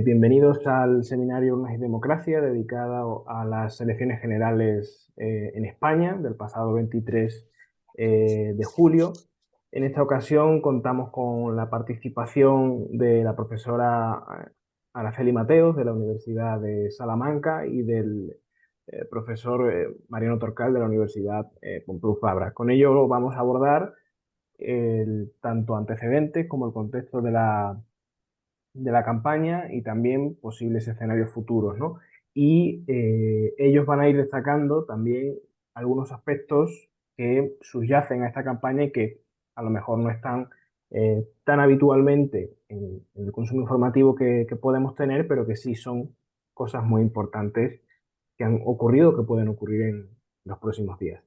Bienvenidos al seminario Urnas y Democracia dedicado a las elecciones generales en España del pasado 23 de julio. En esta ocasión contamos con la participación de la profesora Araceli Mateos de la Universidad de Salamanca y del profesor Mariano Torcal de la Universidad Pompeu Fabra. Con ello vamos a abordar tanto antecedentes como el contexto de la campaña y también posibles escenarios futuros, ¿no? Y ellos van a ir destacando también algunos aspectos que subyacen a esta campaña y que a lo mejor no están tan habitualmente en el consumo informativo que podemos tener, pero que sí son cosas muy importantes que han ocurrido o que pueden ocurrir en los próximos días.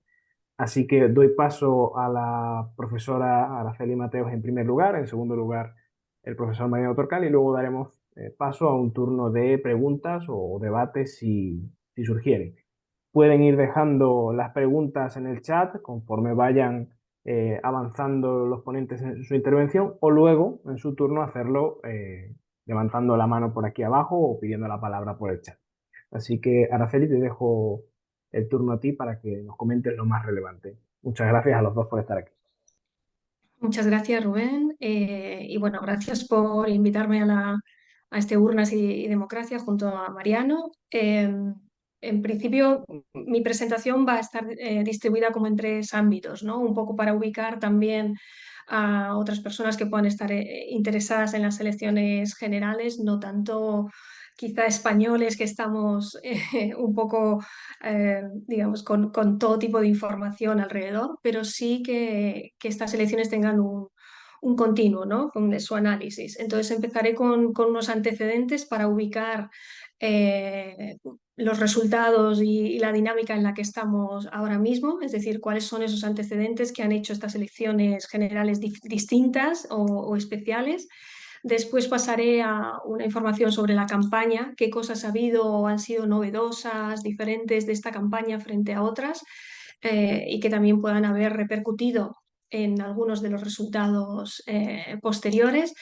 Así que doy paso a la profesora Araceli Mateos en primer lugar, en segundo lugar el profesor Mariano Torcal y luego daremos paso a un turno de preguntas o debates si surgieren. Pueden ir dejando las preguntas en el chat conforme vayan avanzando los ponentes en su intervención o luego en su turno hacerlo levantando la mano por aquí abajo o pidiendo la palabra por el chat. Así que Araceli, te dejo el turno a ti para que nos comentes lo más relevante. Muchas gracias a los dos por estar aquí. Muchas gracias, Rubén. Y bueno, gracias por invitarme a este Urnas y Democracia junto a Mariano. En principio, mi presentación va a estar distribuida como en tres ámbitos, ¿no? Un poco para ubicar también a otras personas que puedan estar interesadas en las elecciones generales, no tanto quizá españoles que estamos un poco digamos, con todo tipo de información alrededor, pero sí que estas elecciones tengan un continuo, ¿no? Con su análisis. Entonces empezaré con unos antecedentes para ubicar eh, los resultados y la dinámica en la que estamos ahora mismo, es decir, cuáles son esos antecedentes que han hecho estas elecciones generales distintas o especiales. Después pasaré a una información sobre la campaña, qué cosas ha habido o han sido novedosas, diferentes de esta campaña frente a otras y que también puedan haber repercutido en algunos de los resultados posteriores.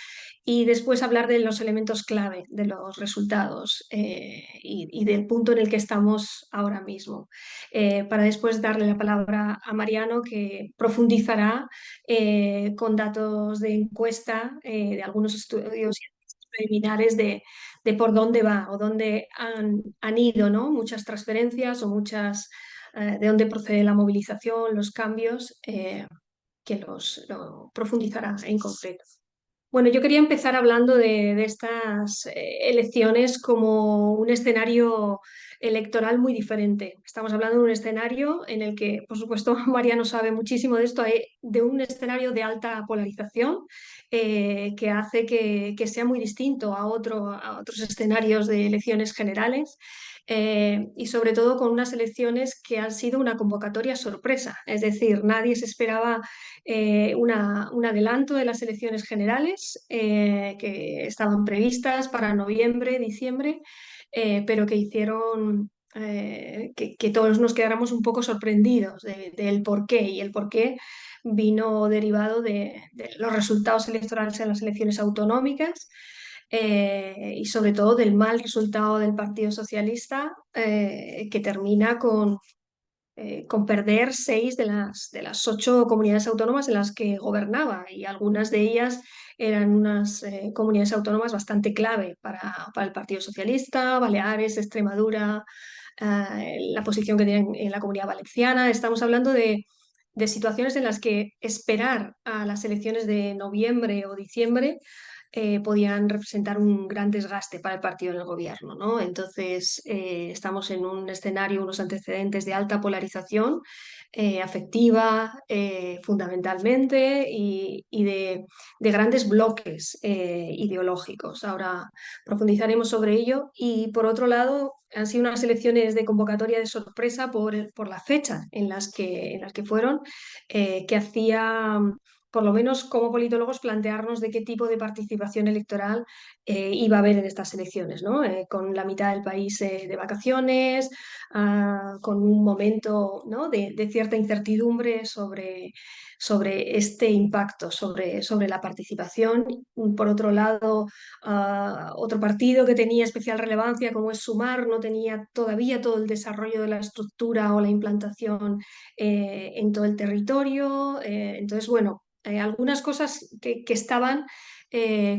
Y después hablar de los elementos clave de los resultados y del punto en el que estamos ahora mismo. Para después darle la palabra a Mariano, que profundizará con datos de encuesta de algunos estudios preliminares de por dónde va o dónde han ido, ¿no? Muchas transferencias o muchas, de dónde procede la movilización, los cambios, que lo profundizará en concreto. Bueno, yo quería empezar hablando de estas elecciones como un escenario electoral muy diferente. Estamos hablando de un escenario en el que, por supuesto, Mariano sabe muchísimo de esto, de un escenario de alta polarización que hace que sea muy distinto a otros escenarios de elecciones generales. Y sobre todo con unas elecciones que han sido una convocatoria sorpresa, es decir, nadie se esperaba un adelanto de las elecciones generales que estaban previstas para noviembre, diciembre, pero que hicieron que todos nos quedáramos un poco sorprendidos del porqué. Y el porqué vino derivado de los resultados electorales en las elecciones autonómicas. Y sobre todo del mal resultado del Partido Socialista, que termina con perder seis de las ocho comunidades autónomas en las que gobernaba, y algunas de ellas eran unas comunidades autónomas bastante clave para el Partido Socialista: Baleares, Extremadura, la posición que tienen en la Comunidad Valenciana. Estamos hablando de situaciones en las que esperar a las elecciones de noviembre o diciembre podían representar un gran desgaste para el partido en el gobierno, ¿no? Entonces, estamos en un escenario, unos antecedentes de alta polarización afectiva, fundamentalmente, y de grandes bloques ideológicos. Ahora profundizaremos sobre ello. Y por otro lado, han sido unas elecciones de convocatoria de sorpresa por la fecha en las que fueron, que hacía por lo menos como politólogos, plantearnos de qué tipo de participación electoral iba a haber en estas elecciones, ¿no? Con la mitad del país de vacaciones, con un momento, ¿no?, de cierta incertidumbre sobre este impacto, sobre la participación. Por otro lado, otro partido que tenía especial relevancia, como es Sumar, no tenía todavía todo el desarrollo de la estructura o la implantación en todo el territorio. Entonces, bueno, algunas cosas que estaban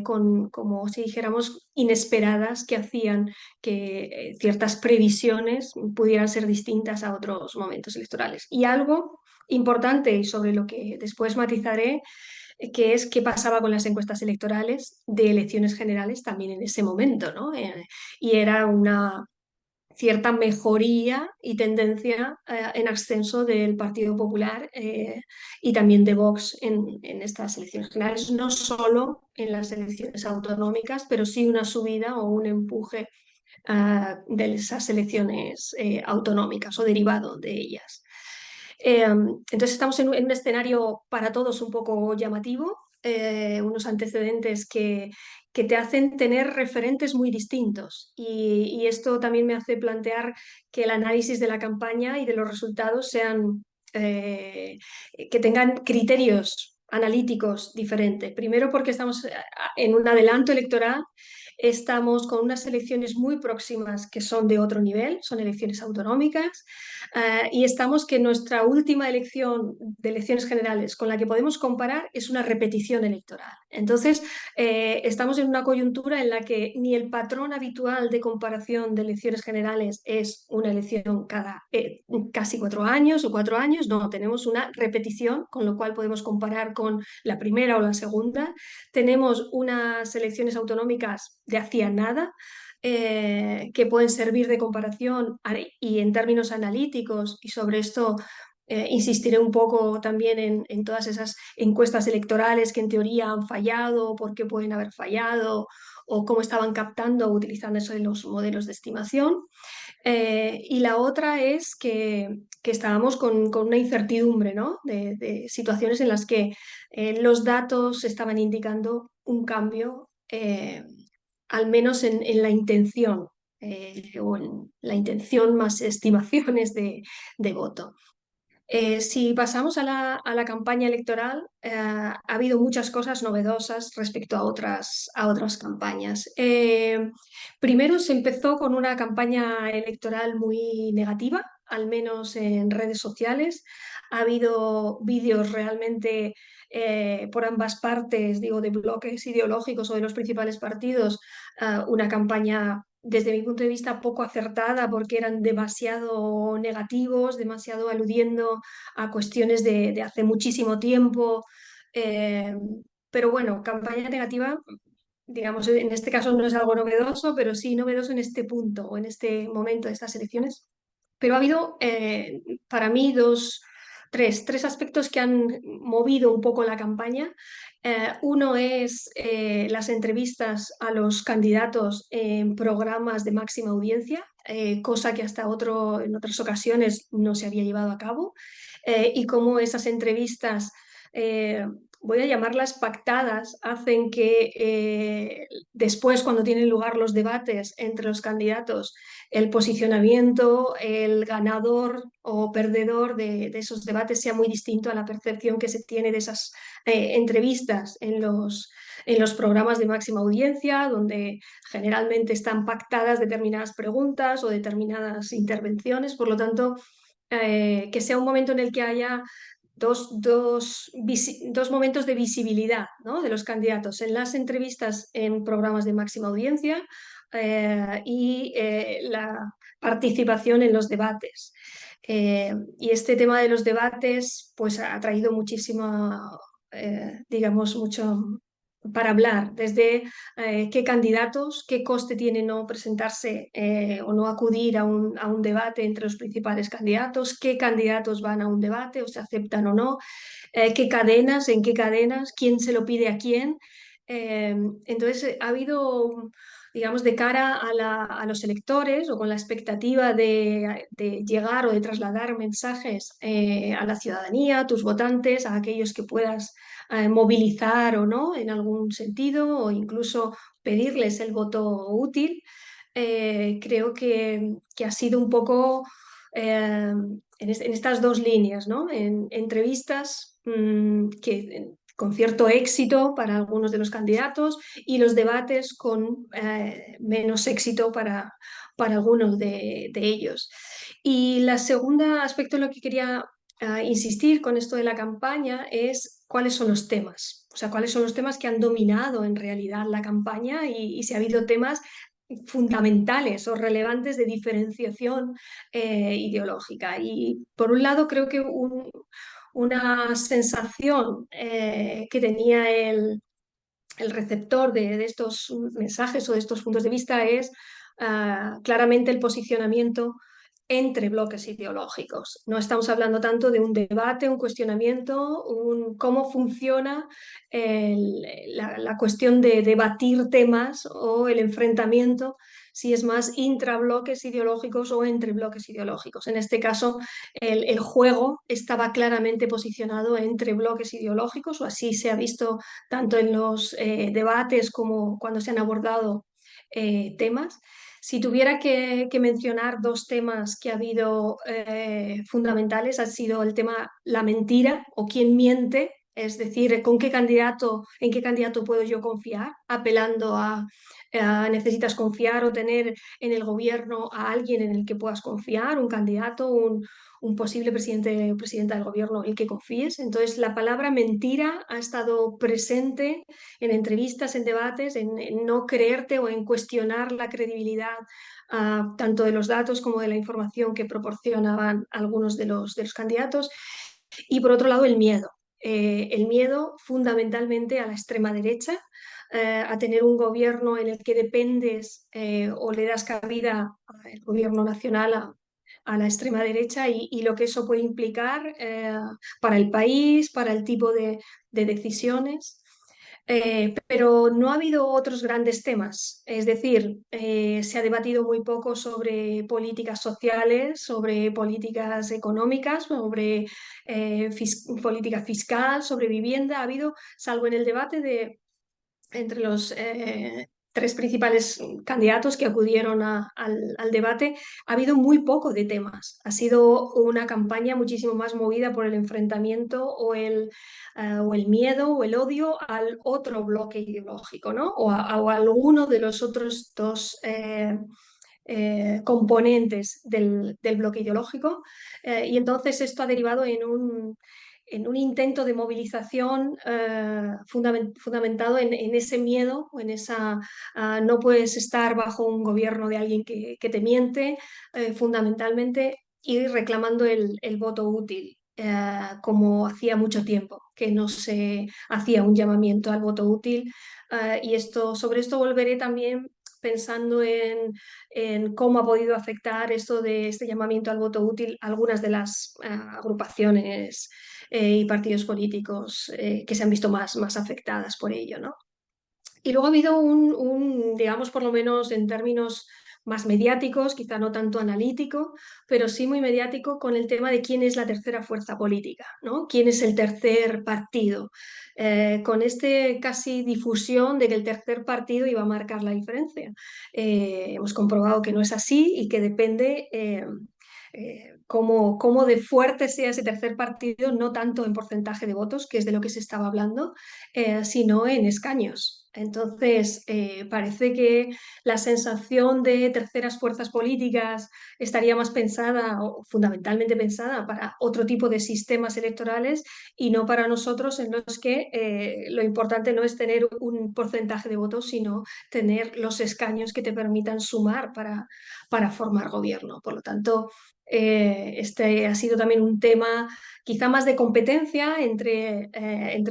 como si dijéramos inesperadas, que hacían que ciertas previsiones pudieran ser distintas a otros momentos electorales. Y algo importante y sobre lo que después matizaré, que es qué pasaba con las encuestas electorales de elecciones generales también en ese momento, ¿no? Y era una cierta mejoría y tendencia en ascenso del Partido Popular y también de Vox en estas elecciones generales, no solo en las elecciones autonómicas, pero sí una subida o un empuje de esas elecciones autonómicas o derivado de ellas. Entonces estamos en un escenario para todos un poco llamativo, unos antecedentes que te hacen tener referentes muy distintos y esto también me hace plantear que el análisis de la campaña y de los resultados eh, que tengan criterios analíticos diferentes. Primero porque estamos en un adelanto electoral. Estamos con unas elecciones muy próximas que son de otro nivel, son elecciones autonómicas, y estamos que nuestra última elección de elecciones generales con la que podemos comparar es una repetición electoral. Entonces, estamos en una coyuntura en la que ni el patrón habitual de comparación de elecciones generales es una elección cada casi 4 años o 4 años, no, tenemos una repetición, con lo cual podemos comparar con la primera o la segunda. Tenemos unas elecciones autonómicas de hacía nada, que pueden servir de comparación y en términos analíticos, y sobre esto insistiré un poco también en todas esas encuestas electorales que en teoría han fallado, por qué pueden haber fallado o cómo estaban captando o utilizando eso en los modelos de estimación. Y la otra es que estábamos con una incertidumbre, ¿no?, de situaciones en las que los datos estaban indicando un cambio, al menos en la intención, o en la intención más estimaciones de voto. Si pasamos a la campaña electoral, ha habido muchas cosas novedosas respecto a otras campañas. Primero se empezó con una campaña electoral muy negativa, al menos en redes sociales. Ha habido vídeos realmente por ambas partes, digo, de bloques ideológicos o de los principales partidos, una campaña desde mi punto de vista poco acertada porque eran demasiado negativos, demasiado aludiendo a cuestiones de hace muchísimo tiempo. eh, pero bueno, campaña negativa, digamos, en este caso no es algo novedoso, pero sí novedoso en este punto o en este momento de estas elecciones. Pero ha habido para mí tres aspectos que han movido un poco la campaña. Uno es las entrevistas a los candidatos en programas de máxima audiencia, cosa que en otras ocasiones no se había llevado a cabo, y cómo esas entrevistas, eh, voy a llamarlas pactadas, hacen que después, cuando tienen lugar los debates entre los candidatos, el posicionamiento, el ganador o perdedor de esos debates sea muy distinto a la percepción que se tiene de esas entrevistas en los programas de máxima audiencia, donde generalmente están pactadas determinadas preguntas o determinadas intervenciones. Por lo tanto, que sea un momento en el que haya dos momentos de visibilidad, ¿no?, de los candidatos en las entrevistas en programas de máxima audiencia, y la participación en los debates. Y este tema de los debates pues ha traído muchísimo, digamos, mucho para hablar, desde qué candidatos, qué coste tiene no presentarse o no acudir a un debate entre los principales candidatos, qué candidatos van a un debate o se aceptan o no, qué cadenas, en qué cadenas, quién se lo pide a quién. Entonces ha habido digamos, de cara a los electores o con la expectativa de llegar o de trasladar mensajes a la ciudadanía, a tus votantes, a aquellos que puedas movilizar o no en algún sentido, o incluso pedirles el voto útil. Creo que ha sido un poco en estas dos líneas, ¿no? En entrevistas con cierto éxito para algunos de los candidatos y los debates con menos éxito para algunos de ellos. Y la segunda aspecto en lo que quería insistir con esto de la campaña es cuáles son los temas, o sea, cuáles son los temas que han dominado en realidad la campaña y si ha habido temas fundamentales o relevantes de diferenciación ideológica. Y por un lado creo que una sensación que tenía el receptor de estos mensajes o de estos puntos de vista es claramente el posicionamiento entre bloques ideológicos. No estamos hablando tanto de un debate, un cuestionamiento, cómo funciona la cuestión de debatir temas o el enfrentamiento, si es más intrabloques ideológicos o entre bloques ideológicos. En este caso, el juego estaba claramente posicionado entre bloques ideológicos, o así se ha visto tanto en los debates como cuando se han abordado temas. Si tuviera que mencionar dos temas que ha habido fundamentales, ha sido el tema la mentira o quién miente, es decir, en qué candidato puedo yo confiar, apelando a necesitas confiar o tener en el gobierno a alguien en el que puedas confiar, un candidato, un posible presidente o presidenta del gobierno en el que confíes. Entonces, la palabra mentira ha estado presente en entrevistas, en debates, en no creerte o en cuestionar la credibilidad tanto de los datos como de la información que proporcionaban algunos de los candidatos. Y por otro lado, el miedo fundamentalmente a la extrema derecha, a tener un gobierno en el que dependes o le das cabida al gobierno nacional a la extrema derecha y lo que eso puede implicar para el país, para el tipo de decisiones. Pero no ha habido otros grandes temas, es decir, se ha debatido muy poco sobre políticas sociales, sobre políticas económicas, sobre política fiscal, sobre vivienda. Ha habido, salvo en el debate entre los tres principales candidatos que acudieron al debate, ha habido muy poco de temas. Ha sido una campaña muchísimo más movida por el enfrentamiento o el miedo o el odio al otro bloque ideológico, ¿no? O a alguno de los otros dos componentes del bloque ideológico. Y entonces esto ha derivado en un intento de movilización fundamentado en ese miedo o en esa no puedes estar bajo un gobierno de alguien que te miente, fundamentalmente, y reclamando el voto útil. Como hacía mucho tiempo que no se hacía un llamamiento al voto útil. Y sobre esto volveré también pensando en cómo ha podido afectar esto de este llamamiento al voto útil a algunas de las agrupaciones y partidos políticos que se han visto más afectadas por ello, ¿no? Y luego ha habido digamos, por lo menos en términos más mediáticos, quizá no tanto analítico, pero sí muy mediático con el tema de quién es la tercera fuerza política, ¿no? ¿Quién es el tercer partido? Con este casi difusión de que el tercer partido iba a marcar la diferencia. Hemos comprobado que no es así y que depende cómo de fuerte sea ese tercer partido, no tanto en porcentaje de votos, que es de lo que se estaba hablando, sino en escaños. Entonces, parece que la sensación de terceras fuerzas políticas estaría más pensada o fundamentalmente pensada para otro tipo de sistemas electorales y no para nosotros, en los que lo importante no es tener un porcentaje de votos, sino tener los escaños que te permitan sumar para formar gobierno. Por lo tanto, este ha sido también un tema quizá más de competencia entre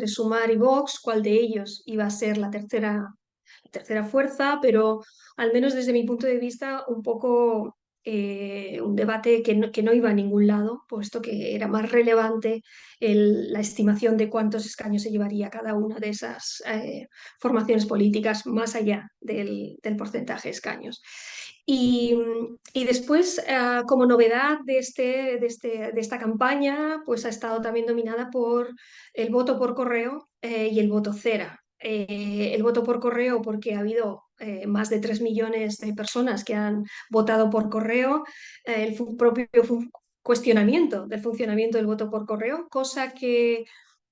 Sumar y Vox, cuál de ellos iba a ser la tercera fuerza, pero al menos desde mi punto de vista un poco un debate que no iba a ningún lado, puesto que era más relevante la estimación de cuántos escaños se llevaría cada una de esas formaciones políticas, más allá del porcentaje de escaños. Y después, como novedad de esta campaña, pues ha estado también dominada por el voto por correo y el voto cera. El voto por correo porque ha habido más de 3 millones de personas que han votado por correo, propio cuestionamiento del funcionamiento del voto por correo, cosa que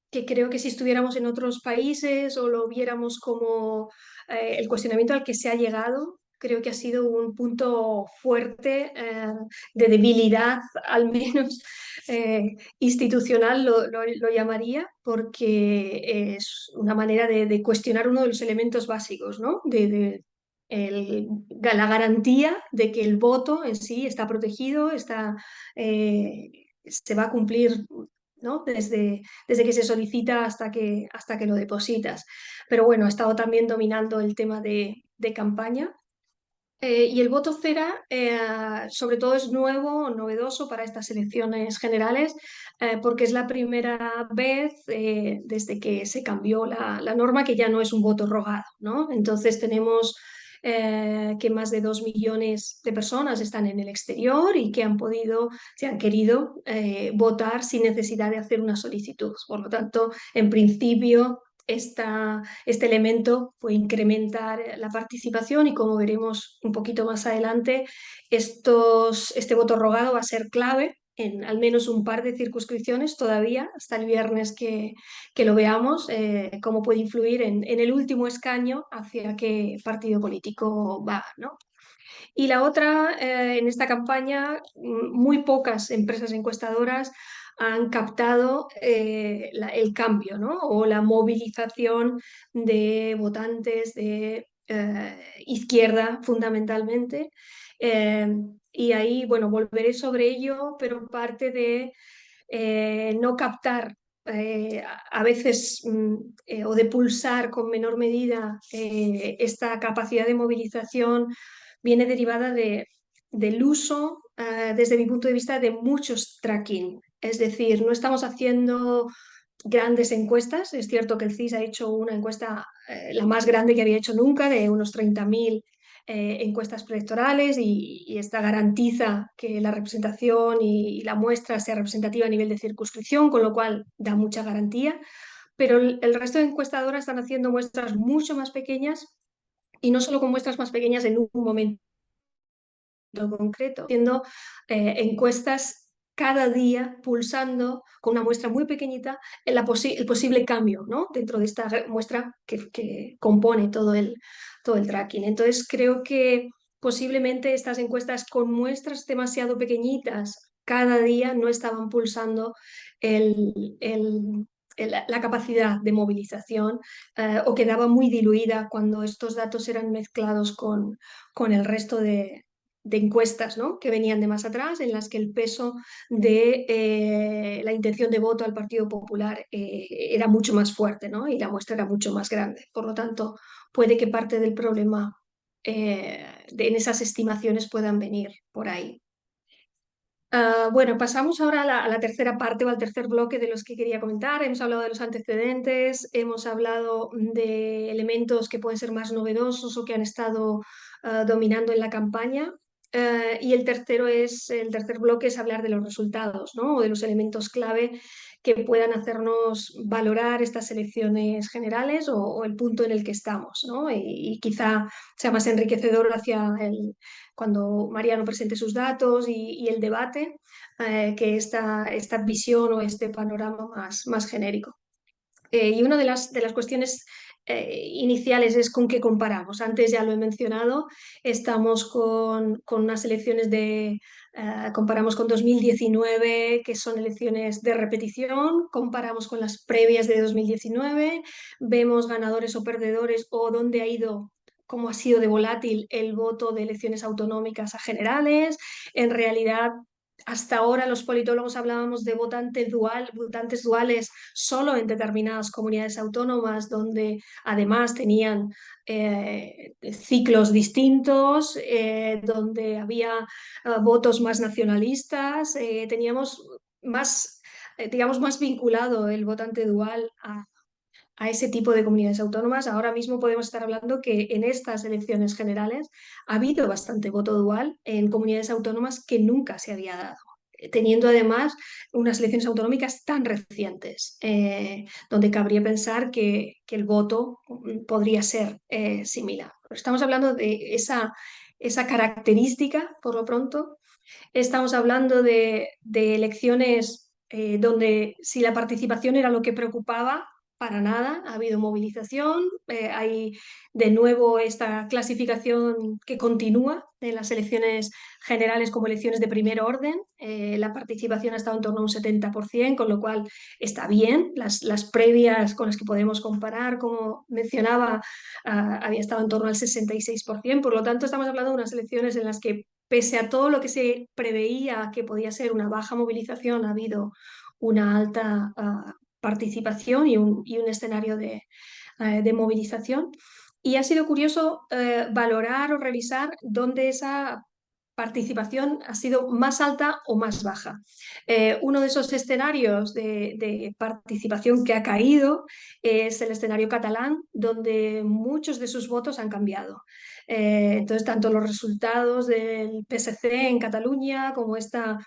creo que si estuviéramos en otros países o lo viéramos como el cuestionamiento al que se ha llegado, creo que ha sido un punto fuerte de debilidad, al menos institucional lo llamaría, porque es una manera de cuestionar uno de los elementos básicos, ¿no? La garantía de que el voto en sí está protegido, se va a cumplir, ¿no? Desde que se solicita hasta que lo depositas. Pero bueno, ha estado también dominando el tema de campaña. Y el voto cera, sobre todo, es nuevo, novedoso para estas elecciones generales, porque es la primera vez desde que se cambió la norma que ya no es un voto rogado, ¿no? Entonces tenemos que más de 2 millones de personas están en el exterior y que se han querido votar sin necesidad de hacer una solicitud. Por lo tanto, en principio, este elemento puede incrementar la participación y, como veremos un poquito más adelante, este voto rogado va a ser clave en al menos un par de circunscripciones todavía, hasta el viernes que lo veamos, cómo puede influir en el último escaño hacia qué partido político va, ¿no? Y la otra, en esta campaña, muy pocas empresas encuestadoras han captado el cambio, ¿no? O la movilización de votantes de izquierda, fundamentalmente. Eh, y ahí, bueno, volveré sobre ello, pero parte de no captar a veces o de pulsar con menor medida esta capacidad de movilización viene derivada del uso, desde mi punto de vista, de muchos tracking. Es decir, no estamos haciendo grandes encuestas. Es cierto que el CIS ha hecho una encuesta, la más grande que había hecho nunca, de unos 30.000 encuestas preelectorales, y esta garantiza que la representación y la muestra sea representativa a nivel de circunscripción, con lo cual da mucha garantía. Pero el resto de encuestadoras están haciendo muestras mucho más pequeñas, y no solo con muestras más pequeñas en un momento concreto, haciendo encuestas cada día, pulsando con una muestra muy pequeñita el posible cambio, ¿no? Dentro de esta muestra que compone todo el tracking. Entonces creo que posiblemente estas encuestas con muestras demasiado pequeñitas cada día no estaban pulsando el, el- la capacidad de movilización, o quedaba muy diluida cuando estos datos eran mezclados con el resto de encuestas, ¿no? Que venían de más atrás, en las que el peso de la intención de voto al Partido Popular era mucho más fuerte, ¿no? Y la muestra era mucho más grande. Por lo tanto, puede que parte del problema en esas estimaciones puedan venir por ahí. Bueno, pasamos ahora a la tercera parte o al tercer bloque de los que quería comentar. Hemos hablado de los antecedentes, hemos hablado de elementos que pueden ser más novedosos o que han estado dominando en la campaña. Y el tercer bloque es hablar de los resultados, ¿no? O de los elementos clave que puedan hacernos valorar estas elecciones generales o el punto en el que estamos, ¿no? Y quizá sea más enriquecedor cuando Mariano presente sus datos y el debate, que esta visión o este panorama más genérico. Y una de las cuestiones iniciales es con qué comparamos. Antes ya lo he mencionado, estamos con unas elecciones comparamos con 2019, que son elecciones de repetición, comparamos con las previas de 2019, vemos ganadores o perdedores o dónde ha ido, cómo ha sido de volátil el voto de elecciones autonómicas a generales. En realidad, hasta ahora los politólogos hablábamos de votantes duales solo en determinadas comunidades autónomas, donde además tenían ciclos distintos, donde había votos más nacionalistas, teníamos más, digamos, más vinculado el votante dual a ese tipo de comunidades autónomas. Ahora mismo podemos estar hablando que en estas elecciones generales ha habido bastante voto dual en comunidades autónomas que nunca se había dado, teniendo además unas elecciones autonómicas tan recientes, donde cabría pensar que el voto podría ser similar. Estamos hablando de esa característica, por lo pronto. Estamos hablando de elecciones donde si la participación era lo que preocupaba, para nada, ha habido movilización, hay de nuevo esta clasificación que continúa de las elecciones generales como elecciones de primer orden. La participación ha estado en torno a un 70%, con lo cual está bien. Las previas con las que podemos comparar, como mencionaba, había estado en torno al 66%. Por lo tanto, estamos hablando de unas elecciones en las que, pese a todo lo que se preveía que podía ser una baja movilización, ha habido una alta participación y un escenario de movilización. Y ha sido curioso valorar o revisar dónde esa participación ha sido más alta o más baja. Uno de esos escenarios de participación que ha caído es el escenario catalán, donde muchos de sus votos han cambiado. Entonces, tanto los resultados del PSC en Cataluña como esta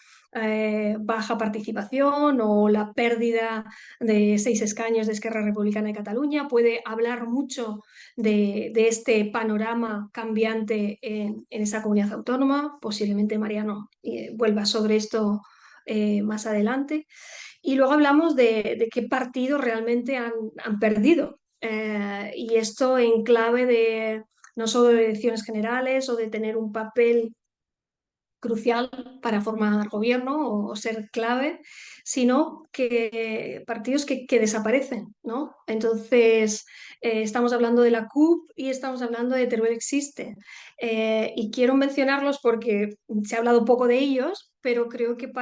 baja participación o la pérdida de 6 escaños de Esquerra Republicana de Cataluña puede hablar mucho de este panorama cambiante en esa comunidad autónoma. Posiblemente Mariano vuelva sobre esto más adelante. Y luego hablamos de qué partidos realmente han perdido. Y esto en clave de no solo de elecciones generales o de tener un papel crucial para formar gobierno o ser clave, sino que partidos que desaparecen, ¿no? Entonces, estamos hablando de la CUP y estamos hablando de Teruel Existe. Y quiero mencionarlos porque se ha hablado poco de ellos, pero creo que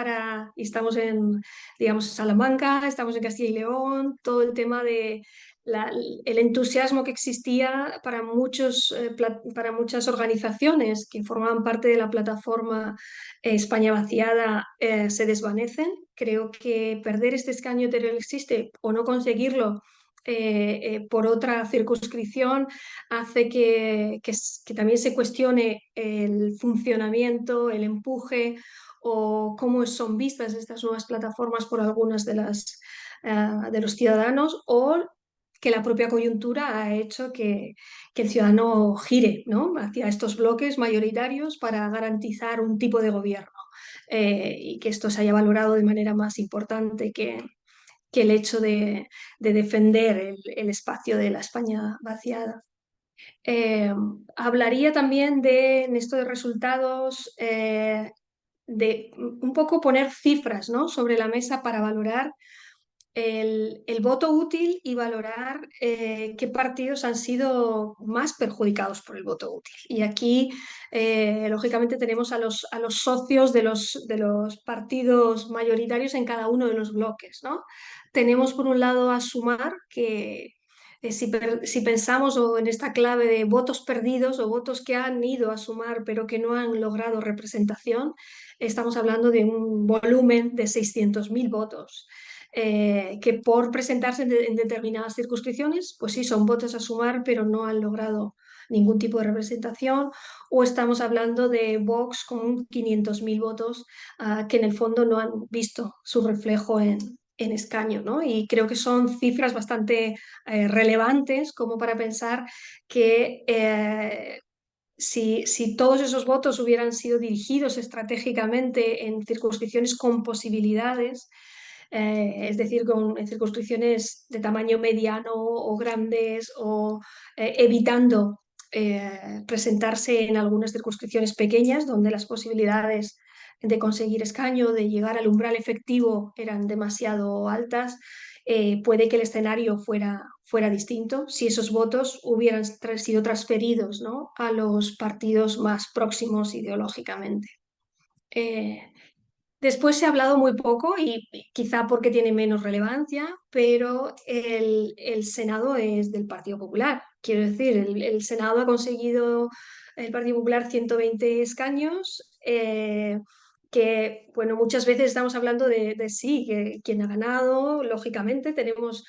y estamos en, digamos, Salamanca, estamos en Castilla y León, todo el tema de el entusiasmo que existía para muchas organizaciones que formaban parte de la plataforma España vaciada se desvanecen. Creo que perder este escaño Teruel Existe o no conseguirlo por otra circunscripción hace que también se cuestione el funcionamiento, el empuje o cómo son vistas estas nuevas plataformas por algunas de los ciudadanos, o que la propia coyuntura ha hecho que el ciudadano gire, ¿no?, hacia estos bloques mayoritarios para garantizar un tipo de gobierno, y que esto se haya valorado de manera más importante que el hecho de defender el espacio de la España vaciada. Eh, Hablaría también en esto de resultados, de un poco poner cifras, ¿no?, sobre la mesa para valorar el voto útil y valorar qué partidos han sido más perjudicados por el voto útil. Y aquí, lógicamente, tenemos a los socios de los partidos mayoritarios en cada uno de los bloques, ¿no? Tenemos, por un lado, a Sumar, que si pensamos o en esta clave de votos perdidos o votos que han ido a Sumar pero que no han logrado representación, estamos hablando de un volumen de 600.000 votos que por presentarse en determinadas circunscripciones, pues sí, son votos a Sumar, pero no han logrado ningún tipo de representación. O estamos hablando de Vox con 500.000 votos que en el fondo no han visto su reflejo en escaño, ¿no? Y creo que son cifras bastante relevantes como para pensar que si todos esos votos hubieran sido dirigidos estratégicamente en circunscripciones con posibilidades, es decir, en circunscripciones de tamaño mediano o grandes, o evitando presentarse en algunas circunscripciones pequeñas donde las posibilidades de conseguir escaño, de llegar al umbral efectivo, eran demasiado altas, puede que el escenario fuera distinto si esos votos hubieran sido transferidos, ¿no?, a los partidos más próximos ideológicamente. Eh, Después se ha hablado muy poco y quizá porque tiene menos relevancia, pero el Senado es del Partido Popular. Quiero decir, el Senado ha conseguido el Partido Popular 120 escaños, que, bueno, muchas veces estamos hablando de sí, que quien ha ganado, lógicamente tenemos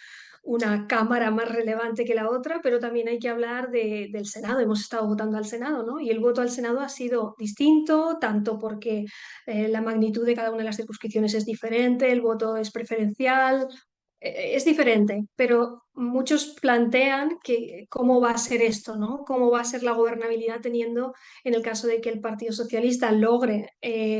una cámara más relevante que la otra, pero también hay que hablar del Senado. Hemos estado votando al Senado, ¿no? Y el voto al Senado ha sido distinto, tanto porque la magnitud de cada una de las circunscripciones es diferente, el voto es preferencial, es diferente, pero muchos plantean que cómo va a ser esto, ¿no? ¿Cómo va a ser la gobernabilidad teniendo, en el caso de que el Partido Socialista logre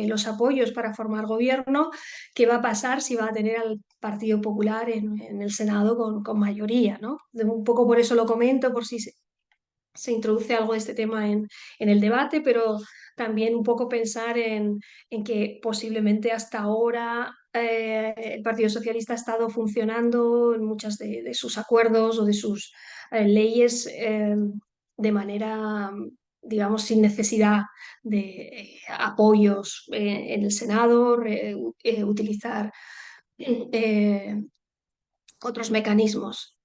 los apoyos para formar gobierno, qué va a pasar si va a tener al Partido Popular en el Senado con mayoría, ¿no? Un poco por eso lo comento, por si se introduce algo de este tema en el debate, pero también un poco pensar en que posiblemente hasta ahora el Partido Socialista ha estado funcionando en muchas de sus acuerdos o de sus leyes de manera, digamos, sin necesidad de apoyos en el Senado, utilizar eh, otros mecanismos.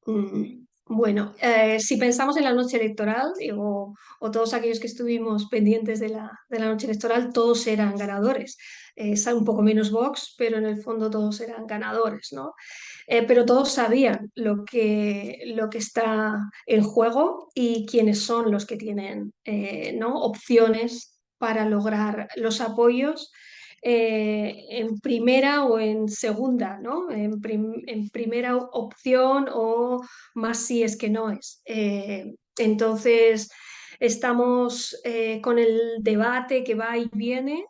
Bueno, si pensamos en la noche electoral, o todos aquellos que estuvimos pendientes de la noche electoral, todos eran ganadores. Es un poco menos Vox, pero en el fondo todos eran ganadores, ¿no? Pero todos sabían lo que está en juego y quiénes son los que tienen, ¿no? opciones para lograr los apoyos en primera o en segunda, ¿no? En primera opción o más si es que no es. Entonces, estamos con el debate que va y viene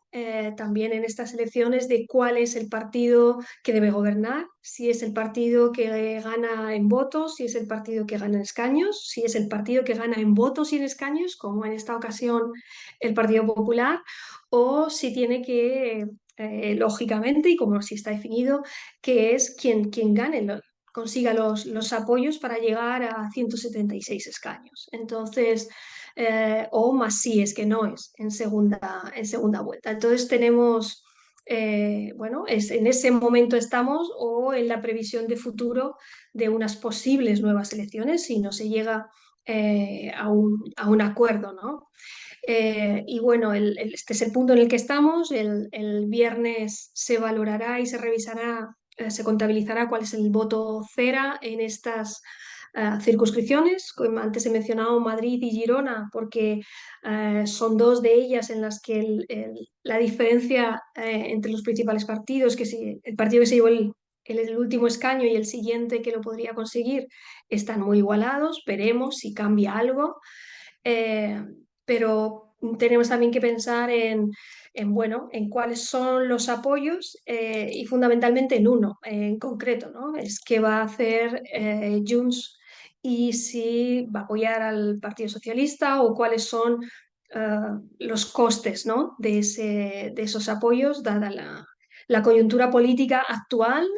también en estas elecciones de cuál es el partido que debe gobernar, si es el partido que gana en votos, si es el partido que gana en escaños, si es el partido que gana en votos y en escaños, como en esta ocasión el Partido Popular, o si tiene que, lógicamente, y como si está definido, que es quien gane, consiga los apoyos para llegar a 176 escaños. Entonces, o más si es que no es en segunda vuelta. Entonces tenemos, bueno, en ese momento estamos o en la previsión de futuro de unas posibles nuevas elecciones si no se llega a un acuerdo, ¿no? Y bueno, este es el punto en el que estamos. El viernes se valorará y se revisará, se contabilizará cuál es el voto cera en estas circunscripciones. Como antes he mencionado Madrid y Girona, porque son dos de ellas en las que la diferencia entre los principales partidos, que si el partido que se llevó el último escaño y el siguiente que lo podría conseguir, están muy igualados. Veremos si cambia algo. Eh, pero tenemos también que pensar bueno, en cuáles son los apoyos y fundamentalmente en uno en concreto, ¿no? Es qué va a hacer Junts y si va a apoyar al Partido Socialista o cuáles son eh, los costes, ¿no? de esos apoyos, dada la coyuntura política actual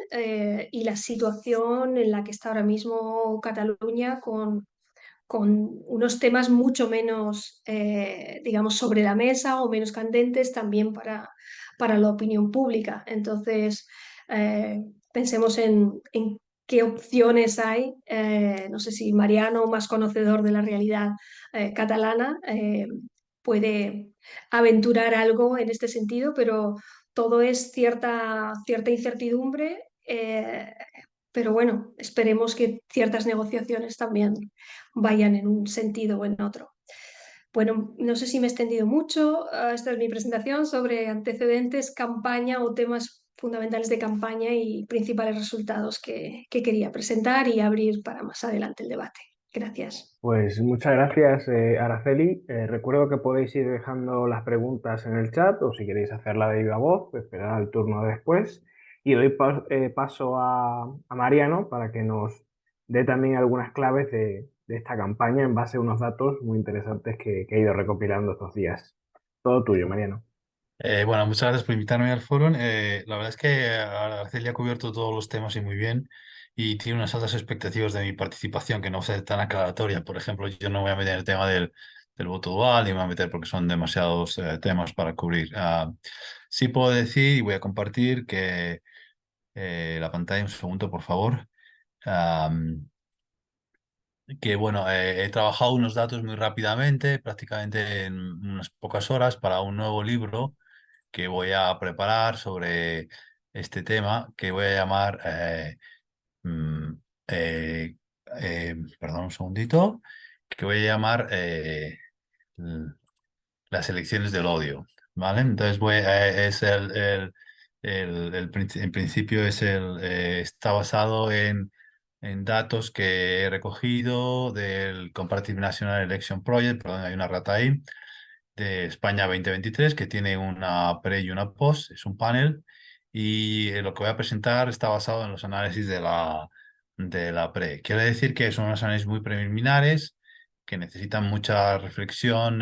y la situación en la que está ahora mismo Cataluña con unos temas mucho menos, digamos, sobre la mesa o menos candentes también para la opinión pública. Entonces, pensemos en qué opciones hay. No sé si Mariano, más conocedor de la realidad catalana, puede aventurar algo en este sentido, pero todo es cierta incertidumbre. Pero bueno, esperemos que ciertas negociaciones también vayan en un sentido o en otro. Bueno, no sé si me he extendido mucho. Esta es mi presentación sobre antecedentes, campaña o temas fundamentales de campaña y principales resultados que quería presentar y abrir para más adelante el debate. Gracias. Pues muchas gracias, Araceli. Recuerdo que podéis ir dejando las preguntas en el chat o si queréis hacerla de viva voz, esperar al turno después. Y doy paso a Mariano para que nos dé también algunas claves de esta campaña en base a unos datos muy interesantes que he ido recopilando estos días. Todo tuyo, Mariano. Bueno, muchas gracias por invitarme al foro. La verdad es que Araceli ha cubierto todos los temas y muy bien y tiene unas altas expectativas de mi participación que no va a ser tan aclaratoria. Por ejemplo, yo no voy a meter el tema del del voto dual, ni me voy a meter porque son demasiados temas para cubrir. Sí puedo decir y voy a compartir que la pantalla, un segundo, por favor. Am, que bueno, he trabajado unos datos muy rápidamente, prácticamente en unas pocas horas, para un nuevo libro que voy a preparar sobre este tema, que voy a llamar, mm, eh, perdón un segundito, que voy a llamar l- las elecciones del odio, ¿vale? Entonces es en principio está basado en datos que he recogido del Comparative National Election Project, perdón, hay una rata ahí, de España 2023, que tiene una pre y una post, es un panel, y lo que voy a presentar está basado en los análisis de la pre. Quiere decir que son unos análisis muy preliminares, que necesitan mucha reflexión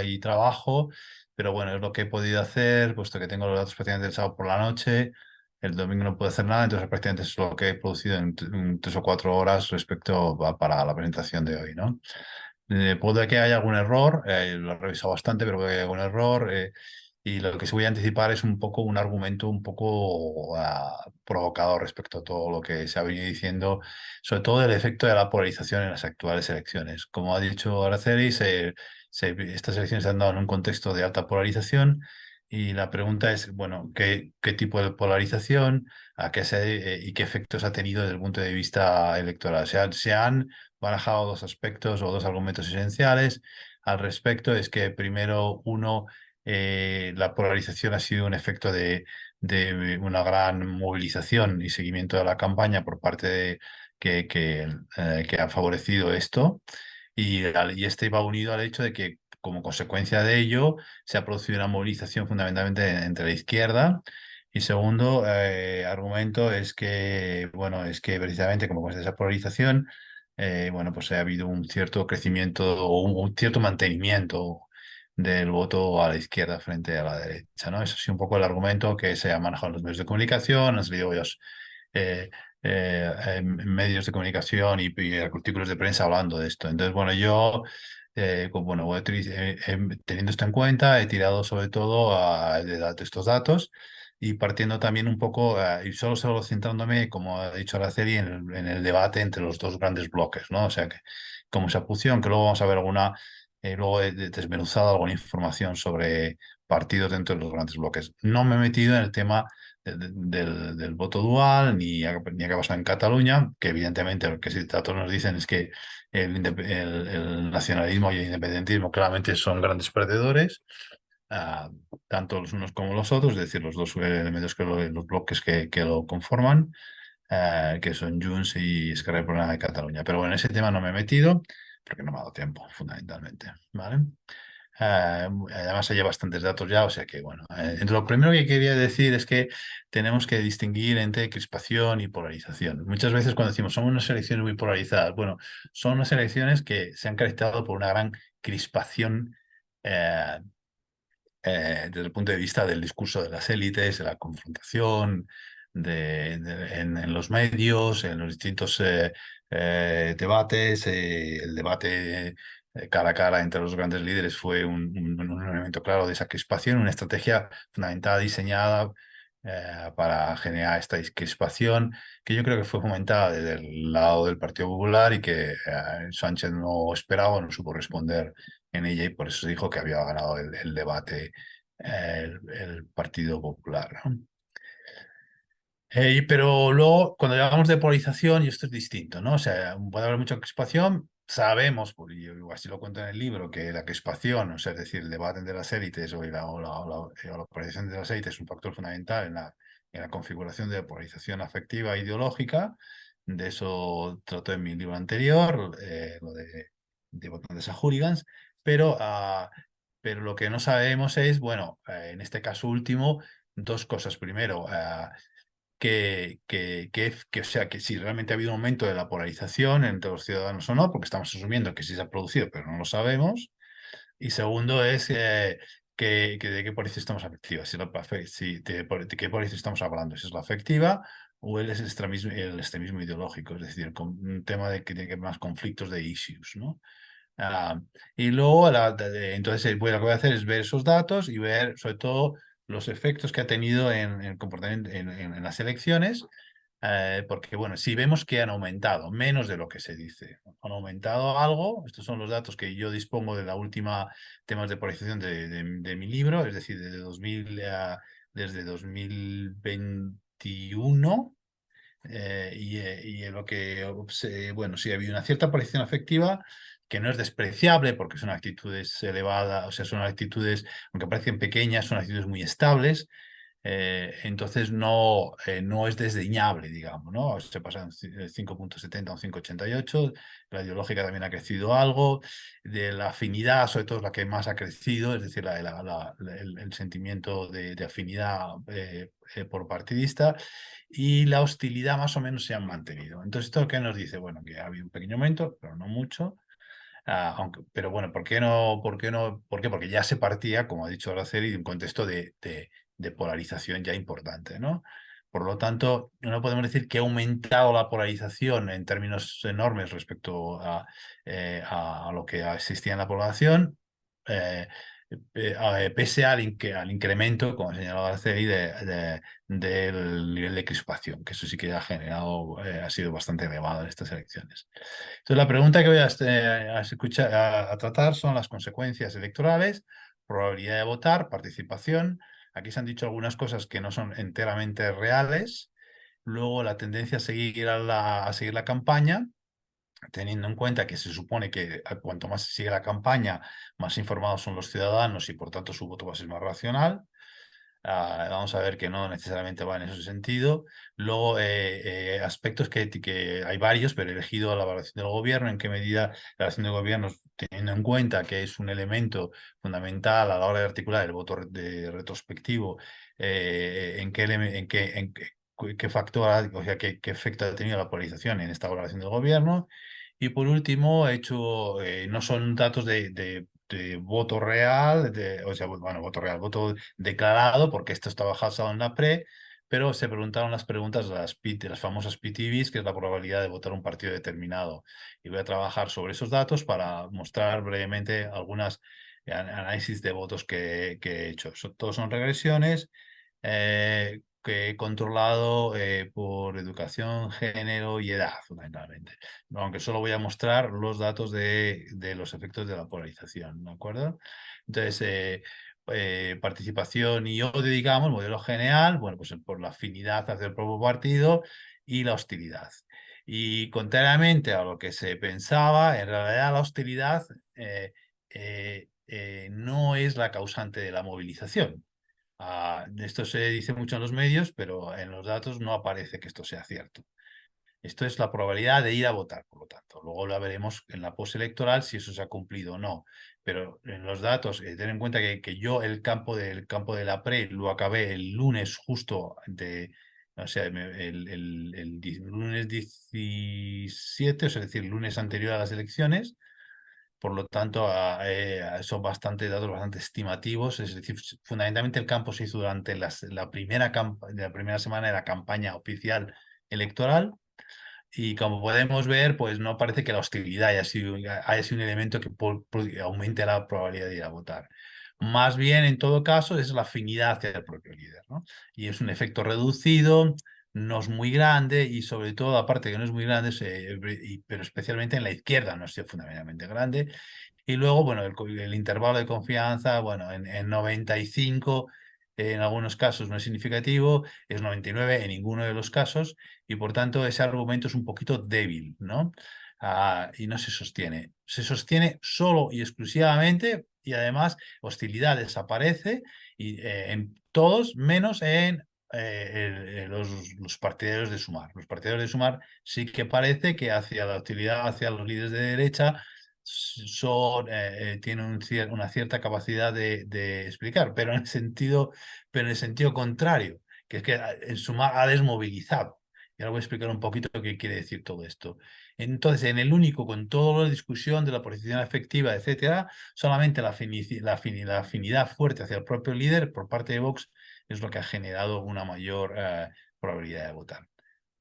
y trabajo, pero bueno, es lo que he podido hacer, puesto que tengo los datos prácticamente el sábado por la noche. El domingo no puedo hacer nada, entonces prácticamente es lo que he producido en 3 o 4 horas para la presentación de hoy, ¿no? Puede que haya algún error, lo he revisado bastante, pero puede que haya algún error. Y lo que sí voy a anticipar es un poco un argumento un poco provocador respecto a todo lo que se ha venido diciendo, sobre todo el efecto de la polarización en las actuales elecciones. Como ha dicho Araceli, estas elecciones se han dado en un contexto de alta polarización. Y la pregunta es, bueno, ¿qué tipo de polarización, y qué efectos ha tenido desde el punto de vista electoral? Se han barajado dos aspectos o dos argumentos esenciales al respecto. Es que primero, uno, la polarización ha sido un efecto de una gran movilización y seguimiento de la campaña por parte que ha favorecido esto. Y este va unido al hecho de que, como consecuencia de ello, se ha producido una movilización fundamentalmente entre la izquierda. Y segundo argumento es que, bueno, es que precisamente como consecuencia de esa polarización, bueno, pues ha habido un cierto crecimiento o un cierto mantenimiento del voto a la izquierda frente a la derecha, ¿no? Eso sí, un poco el argumento que se ha manejado en los medios de comunicación, han salido varios eh, medios de comunicación y artículos de prensa hablando de esto. Entonces, bueno, yo, pues, bueno, teniendo esto en cuenta, he tirado sobre todo de estos datos. Y partiendo también un poco, y solo centrándome, como ha dicho Araceli, en el debate entre los dos grandes bloques, ¿no? O sea, que como esa opción, que luego vamos a ver luego he desmenuzado alguna información sobre partidos dentro de los grandes bloques. No me he metido en el tema del voto dual, ni qué ha pasado en Cataluña, que evidentemente lo que sí datos nos dicen es que el nacionalismo y el independentismo claramente son grandes perdedores, ah, tanto los unos como los otros, es decir, los dos elementos, los bloques que lo conforman, que son Junts y Esquerra Republicana de Cataluña. Pero bueno, en ese tema no me he metido porque no me ha dado tiempo, fundamentalmente, ¿vale? Además, hay bastantes datos ya, o sea que, bueno, entre lo primero que quería decir es que tenemos que distinguir entre crispación y polarización. Muchas veces cuando decimos somos unas elecciones muy polarizadas, bueno, son unas elecciones que se han caracterizado por una gran crispación eh, desde el punto de vista del discurso de las élites, de la confrontación, en los medios, en los distintos debates. El debate cara a cara entre los grandes líderes fue un elemento claro de esa crispación, una estrategia fundamentada, diseñada para generar esta crispación, que yo creo que fue fomentada desde el lado del Partido Popular y que Sánchez no esperaba, no supo responder en ella, y por eso se dijo que había ganado el debate el Partido Popular, ¿no? Pero luego, cuando hablamos de polarización, y esto es distinto, ¿no? O sea, puede haber mucha crispación. Sabemos, y yo así lo cuento en el libro, que la crispación, o sea, es decir, el debate entre las élites o la polarización de las élites es un factor fundamental en la configuración de la polarización afectiva e ideológica. De eso trato en mi libro anterior, lo de votantes a hooligans. Pero, pero lo que no sabemos es, bueno, en este caso último, dos cosas. Primero, o sea, que si realmente ha habido un aumento de la polarización entre los ciudadanos o no, porque estamos asumiendo que sí se ha producido, pero no lo sabemos. Y segundo es de qué polarización estamos afectiva, de qué polarización estamos hablando, si es la afectiva o el extremismo ideológico, es decir, un tema de que tiene que ver más conflictos de issues, ¿no? Ah, y luego, entonces, lo que voy a hacer es ver esos datos y ver sobre todo los efectos que ha tenido en el comportamiento en las elecciones, porque, bueno, si vemos que han aumentado menos de lo que se dice, han aumentado algo, estos son los datos que yo dispongo de la última temas de polarización de mi libro, es decir, desde 2021. Y lo que, bueno, sí ha habido una cierta polarización afectiva que no es despreciable porque son actitudes elevadas, o sea, son actitudes, aunque parecen pequeñas, son actitudes muy estables. Entonces no es desdeñable, digamos, ¿no? Se pasa de 5,70 a un 5,88, la ideológica también ha crecido algo, de la afinidad, sobre todo es la que más ha crecido, es decir, el sentimiento de afinidad por partidista, y la hostilidad más o menos se han mantenido. Entonces, ¿esto qué nos dice? Bueno, que ha habido un pequeño aumento, pero no mucho. Pero bueno, ¿por qué no? ¿Por qué no? ¿Por qué? Porque ya se partía, como ha dicho Araceli, de un contexto de polarización ya importante, ¿no? Por lo tanto, no podemos decir que ha aumentado la polarización en términos enormes respecto a lo que existía en la población, eh, pese al incremento, como ha señalado Araceli, del nivel de crispación, que eso sí que ha generado, ha sido bastante elevado en estas elecciones. Entonces, la pregunta que voy a tratar son las consecuencias electorales, probabilidad de votar, participación. Aquí se han dicho algunas cosas que no son enteramente reales. Luego, la tendencia a seguir la campaña, teniendo en cuenta que se supone que cuanto más se sigue la campaña, más informados son los ciudadanos y por tanto su voto va a ser más racional. Vamos a ver que no necesariamente va en ese sentido. Luego, aspectos que hay varios, pero he elegido la evaluación del gobierno, en qué medida la evaluación del gobierno, teniendo en cuenta que es un elemento fundamental a la hora de articular el voto retrospectivo, qué factor, o sea, qué efecto ha tenido la polarización en esta evaluación del gobierno. Y por último, he hecho, no son datos de voto real, o sea, bueno, voto real, voto declarado, porque esto está basado en la pre, pero se preguntaron las preguntas de las famosas PTVs, que es la probabilidad de votar un partido determinado. Y voy a trabajar sobre esos datos para mostrar brevemente algunas análisis de votos que he hecho. Todos son regresiones. Que he controlado por educación, género y edad, fundamentalmente. Aunque solo voy a mostrar los datos de los efectos de la polarización, ¿de acuerdo? Entonces, participación y odio, digamos, modelo general, bueno, pues por la afinidad hacia el propio partido y la hostilidad. Y contrariamente a lo que se pensaba, en realidad la hostilidad no es la causante de la movilización. Esto se dice mucho en los medios, pero en los datos no aparece que esto sea cierto. Esto es la probabilidad de ir a votar, por lo tanto. Luego lo veremos en la postelectoral si eso se ha cumplido o no. Pero en los datos, ten en cuenta que yo el campo de la pre lo acabé el lunes justo o sea, el lunes 17, o sea, es decir, el lunes anterior a las elecciones. Por lo tanto, son datos bastante estimativos. Es decir, fundamentalmente el campo se hizo durante la primera semana de la campaña oficial electoral. Y como podemos ver, pues no parece que la hostilidad haya sido un elemento que aumente la probabilidad de ir a votar. Más bien, en todo caso, es la afinidad hacia el propio líder, ¿no? Y es un efecto reducido, no es muy grande y sobre todo, aparte que no es muy grande, pero especialmente en la izquierda no es fundamentalmente grande. Y luego, bueno, el intervalo de confianza, bueno, en 95, en algunos casos no es significativo, es 99 en ninguno de los casos, y por tanto ese argumento es un poquito débil, ¿no? Y no se sostiene. Se sostiene solo y exclusivamente, y además hostilidad desaparece en todos, menos en los partidarios de Sumar. Los partidarios de Sumar sí que parece que hacia la hostilidad hacia los líderes de derecha tienen una cierta capacidad de explicar, pero en el sentido contrario, que es que en Sumar ha desmovilizado. Y ahora voy a explicar un poquito qué quiere decir todo esto. Entonces, en el único, con toda la discusión de la posición efectiva, etcétera, solamente la afinidad fuerte hacia el propio líder por parte de Vox es lo que ha generado una mayor probabilidad de votar.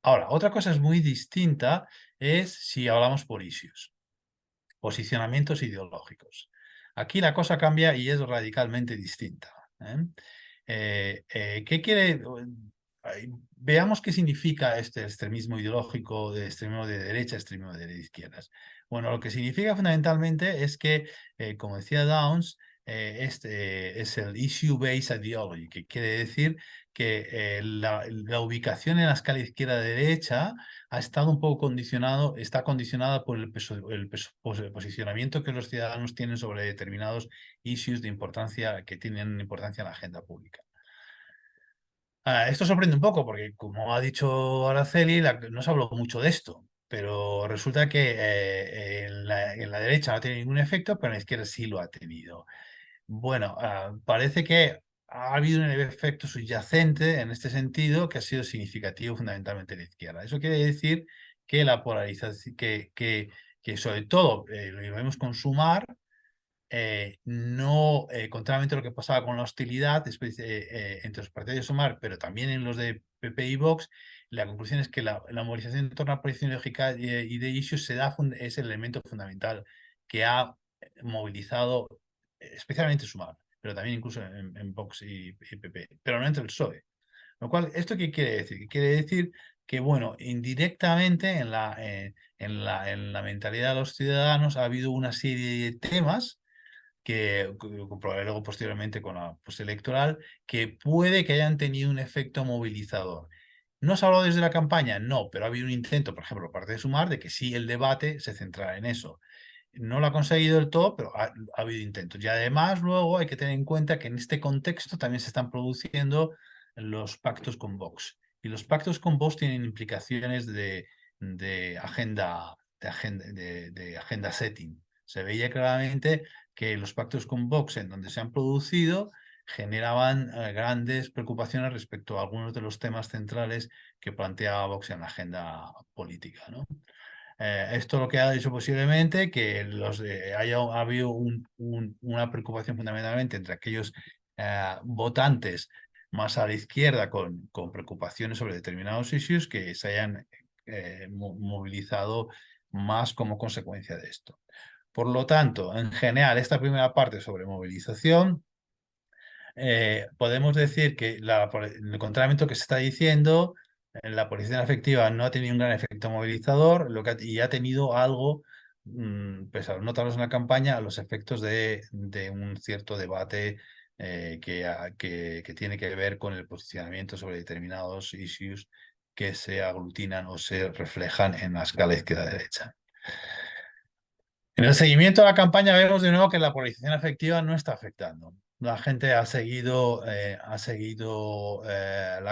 Ahora, otra cosa es muy distinta es si hablamos por issues. posicionamientos ideológicos. Aquí la cosa cambia y es radicalmente distinta. ¿Qué quiere? Veamos qué significa este extremismo ideológico, de extremo de derecha, extremo de izquierdas. Bueno, lo que significa fundamentalmente es que, como decía Downs, este es el issue-based ideology, que quiere decir que la ubicación en la escala izquierda-derecha ha estado un poco está condicionada por el posicionamiento que los ciudadanos tienen sobre determinados issues de importancia, que tienen importancia en la agenda pública. Esto sorprende un poco porque, como ha dicho Araceli, no se habló mucho de esto, pero resulta que en la derecha no tiene ningún efecto, pero en la izquierda sí lo ha tenido. Bueno, parece que ha habido un efecto subyacente en este sentido que ha sido significativo fundamentalmente en la izquierda. Eso quiere decir que la polarización, que sobre todo lo vemos con Sumar, no, contrariamente a lo que pasaba con la hostilidad entre los partidos de Sumar, pero también en los de PP y Vox, la conclusión es que la movilización en torno a la política ideológica y de issues es el elemento fundamental que ha movilizado especialmente Sumar, pero también incluso en Vox y PP, pero no entre el PSOE. Lo cual, ¿esto qué quiere decir? Que quiere decir que, bueno, indirectamente en la mentalidad de los ciudadanos ha habido una serie de temas que comprobaré luego posteriormente con la postelectoral, que puede que hayan tenido un efecto movilizador. ¿No se habló desde la campaña? No, pero ha habido un intento, por ejemplo, por parte de Sumar, de que sí el debate se centrara en eso. No lo ha conseguido del todo, pero ha habido intentos. Y además luego hay que tener en cuenta que en este contexto también se están produciendo los pactos con Vox. Y los pactos con Vox tienen implicaciones de agenda setting. Se veía claramente que los pactos con Vox en donde se han producido generaban grandes preocupaciones respecto a algunos de los temas centrales que planteaba Vox en la agenda política, ¿no? Esto lo que ha hecho posiblemente que ha habido una preocupación fundamentalmente entre aquellos votantes más a la izquierda con preocupaciones sobre determinados issues que se hayan movilizado más como consecuencia de esto. Por lo tanto, en general, esta primera parte sobre movilización, podemos decir que el contrario que se está diciendo, la política afectiva no ha tenido un gran efecto movilizador y ha tenido algo, pues al notarlos en la campaña, a los efectos de un cierto debate que tiene que ver con el posicionamiento sobre determinados issues que se aglutinan o se reflejan en la escala izquierda-derecha. En el seguimiento de la campaña vemos de nuevo que la polarización afectiva no está afectando. La gente ha seguido la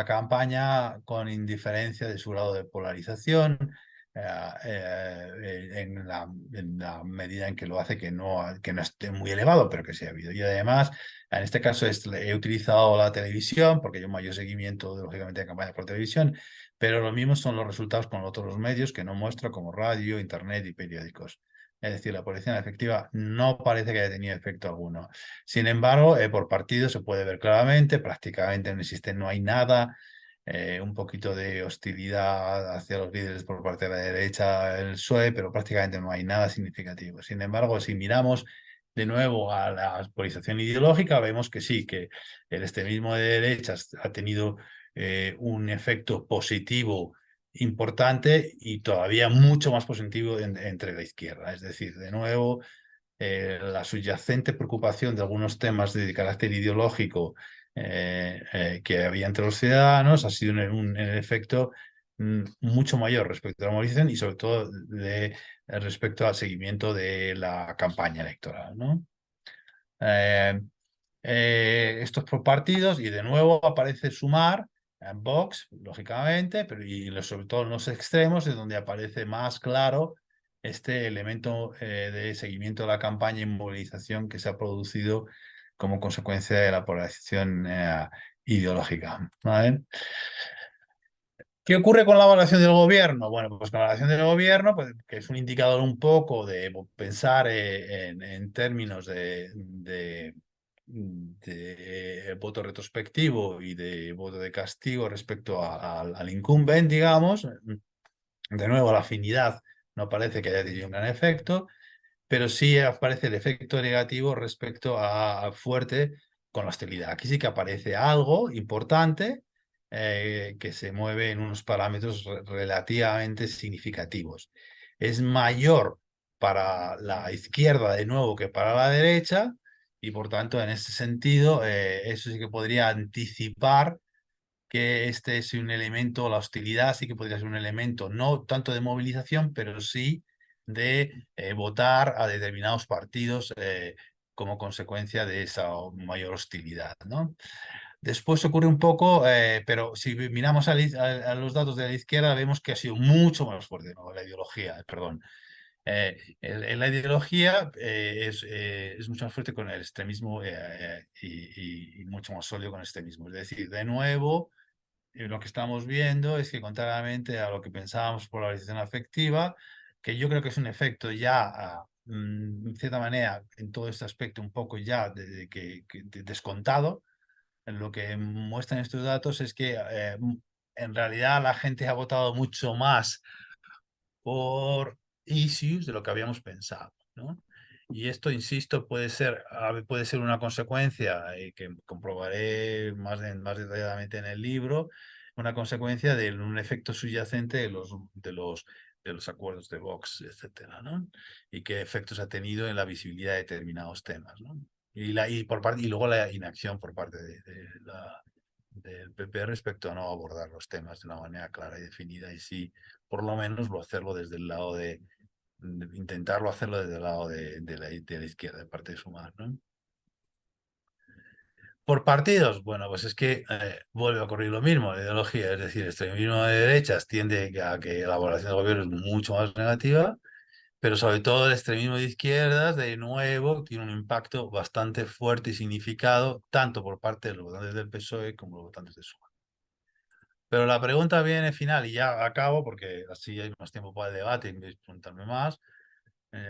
campaña con indiferencia de su grado de polarización, en la medida en que lo hace que no esté muy elevado, pero que sí ha habido. Y además, en este caso he utilizado la televisión, porque hay un mayor seguimiento, lógicamente, de campaña por televisión, pero lo mismo son los resultados con otros medios que no muestro, como radio, internet y periódicos. Es decir, la polarización efectiva no parece que haya tenido efecto alguno. Sin embargo, por partido se puede ver claramente, prácticamente no hay nada, un poquito de hostilidad hacia los líderes por parte de la derecha, el PSOE, pero prácticamente no hay nada significativo. Sin embargo, si miramos de nuevo a la polarización ideológica, vemos que sí, que el extremismo de derechas ha tenido un efecto positivo importante y todavía mucho más positivo entre la izquierda. Es decir, de nuevo, la subyacente preocupación de algunos temas de carácter ideológico que había entre los ciudadanos ha sido en efecto mucho mayor respecto a la movilización y sobre todo respecto al seguimiento de la campaña electoral, ¿no? Estos por partidos y de nuevo aparece Sumar en Vox, lógicamente, pero sobre todo en los extremos es donde aparece más claro este elemento de seguimiento de la campaña y movilización que se ha producido como consecuencia de la polarización ideológica, ¿vale? ¿Qué ocurre con la evaluación del gobierno? Bueno, pues con la evaluación del gobierno, pues, que es un indicador un poco de pensar en términos de voto retrospectivo y de voto de castigo respecto al incumbent, digamos. De nuevo, la afinidad no parece que haya tenido un gran efecto, pero sí aparece el efecto negativo respecto a fuerte con la hostilidad. Aquí sí que aparece algo importante que se mueve en unos parámetros relativamente significativos. Es mayor para la izquierda de nuevo que para la derecha y por tanto en ese sentido eso sí que podría anticipar que este es un elemento, la hostilidad sí que podría ser un elemento no tanto de movilización, pero sí de votar a determinados partidos como consecuencia de esa mayor hostilidad, ¿no? Después ocurre un poco, pero si miramos a los datos de la izquierda, vemos que ha sido mucho más fuerte, ¿no? La ideología, perdón. En la ideología es mucho más fuerte con el extremismo y mucho más sólido con el extremismo. Es decir, de nuevo, lo que estamos viendo es que contrariamente a lo que pensábamos por la polarización afectiva, que yo creo que es un efecto ya, en cierta manera, en todo este aspecto un poco ya descontado, lo que muestran estos datos es que en realidad la gente ha votado mucho más por issues de lo que habíamos pensado, ¿no? Y esto, insisto, puede ser una consecuencia que comprobaré más detalladamente en el libro, una consecuencia de un efecto subyacente de los acuerdos de Vox, etcétera, ¿no? Y qué efectos ha tenido en la visibilidad de determinados temas, ¿no? Y luego la inacción por parte del PP respecto a no abordar los temas de una manera clara y definida y sí, por lo menos hacerlo desde el lado intentarlo hacerlo desde el lado de la izquierda, de parte de Sumar, ¿no? Por partidos, bueno, pues es que vuelve a ocurrir lo mismo, la ideología, es decir, el extremismo de derechas tiende a que la evaluación del gobierno es mucho más negativa, pero sobre todo el extremismo de izquierdas, de nuevo, tiene un impacto bastante fuerte y significado, tanto por parte de los votantes del PSOE como los votantes de Sumar. Pero la pregunta viene final, y ya acabo, porque así hay más tiempo para el debate y me podéis preguntarme más.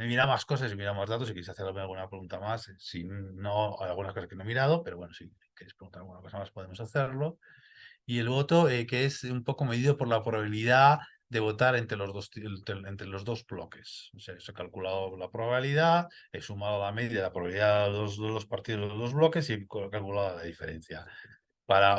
Mira más cosas y mira más datos si queréis hacerme alguna pregunta más. Si no, hay algunas cosas que no he mirado, pero bueno, si queréis preguntar alguna cosa más podemos hacerlo. Y el voto que es un poco medido por la probabilidad de votar entre los dos bloques. O sea, se ha calculado la probabilidad, he sumado la media de la probabilidad de los partidos de los dos bloques y he calculado la diferencia.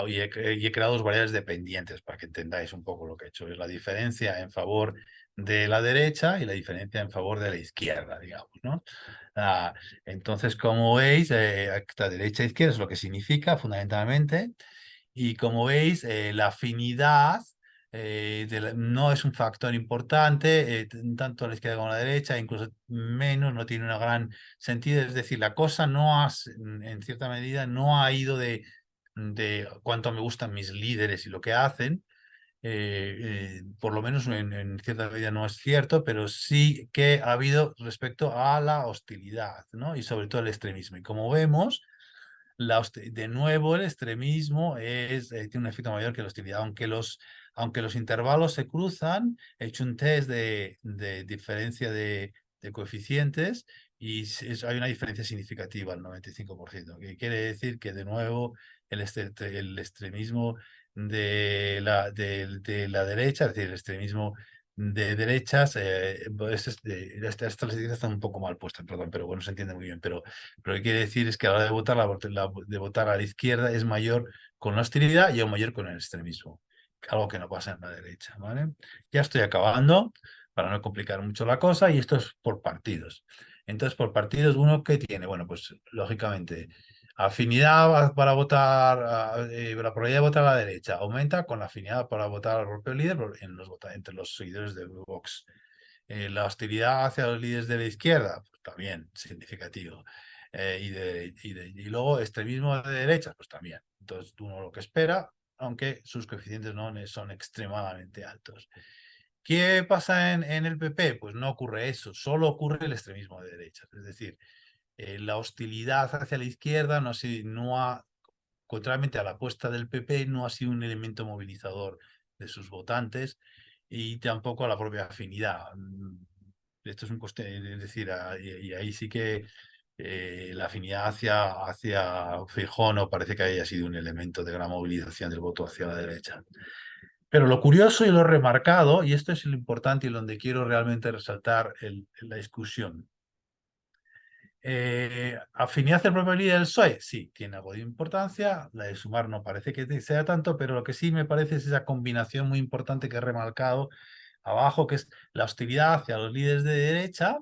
Y he creado dos variables dependientes para que entendáis un poco lo que he hecho. Es la diferencia en favor de la derecha y la diferencia en favor de la izquierda, digamos, ¿no? Ah, entonces, como veis, esta derecha e izquierda es lo que significa fundamentalmente. Y como veis, la afinidad no es un factor importante, tanto a la izquierda como a la derecha, incluso menos, no tiene un gran sentido. Es decir, la cosa en cierta medida, no ha ido de cuánto me gustan mis líderes y lo que hacen. Por lo menos en cierta medida no es cierto, pero sí que ha habido respecto a la hostilidad, ¿no? Y sobre todo el extremismo. Y como vemos, de nuevo, el extremismo tiene un efecto mayor que la hostilidad, aunque los intervalos se cruzan, he hecho un test de diferencia de coeficientes y hay una diferencia significativa al 95%, que quiere decir que de nuevo el extremismo de la derecha, es decir, el extremismo de derechas, estas estadísticas están un poco mal puestas, perdón, pero bueno, se entiende muy bien, pero lo que quiere decir es que a la hora de votar, de votar a la izquierda es mayor con la hostilidad y aún mayor con el extremismo, algo que no pasa en la derecha, ¿vale? Ya estoy acabando para no complicar mucho la cosa y esto es por partidos. Entonces, por partidos, ¿uno qué tiene? Bueno, pues lógicamente, afinidad para votar, la probabilidad de votar a la derecha aumenta con la afinidad para votar al propio líder entre los seguidores de Vox. La hostilidad hacia los líderes de la izquierda, pues también significativo. Y luego extremismo de derechas, pues también. Entonces, uno lo que espera, aunque sus coeficientes no son extremadamente altos. ¿Qué pasa en el PP? Pues no ocurre eso, solo ocurre el extremismo de derechas. Es decir, la hostilidad hacia la izquierda contrariamente a la apuesta del PP, no ha sido un elemento movilizador de sus votantes y tampoco a la propia afinidad. Esto es un coste, es decir, y ahí sí que la afinidad hacia Feijóo no parece que haya sido un elemento de gran movilización del voto hacia la derecha. Pero lo curioso y lo remarcado, y esto es lo importante y donde quiero realmente resaltar la discusión, ¿Afinidad de probabilidad del PSOE? Sí, tiene algo de importancia. La de Sumar no parece que sea tanto, pero lo que sí me parece es esa combinación muy importante que he remarcado abajo, que es la hostilidad hacia los líderes de derecha.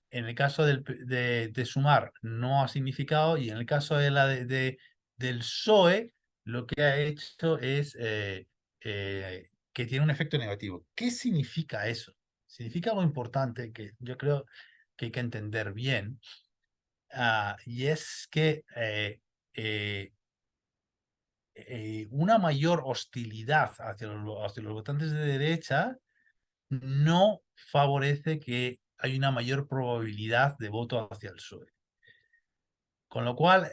En el caso de Sumar no ha significado, y en el caso del PSOE lo que ha hecho es que tiene un efecto negativo. ¿Qué significa eso? Significa algo importante que yo creo que hay que entender bien, y es que una mayor hostilidad hacia los votantes de derecha no favorece que hay una mayor probabilidad de voto hacia el PSOE. Con lo cual,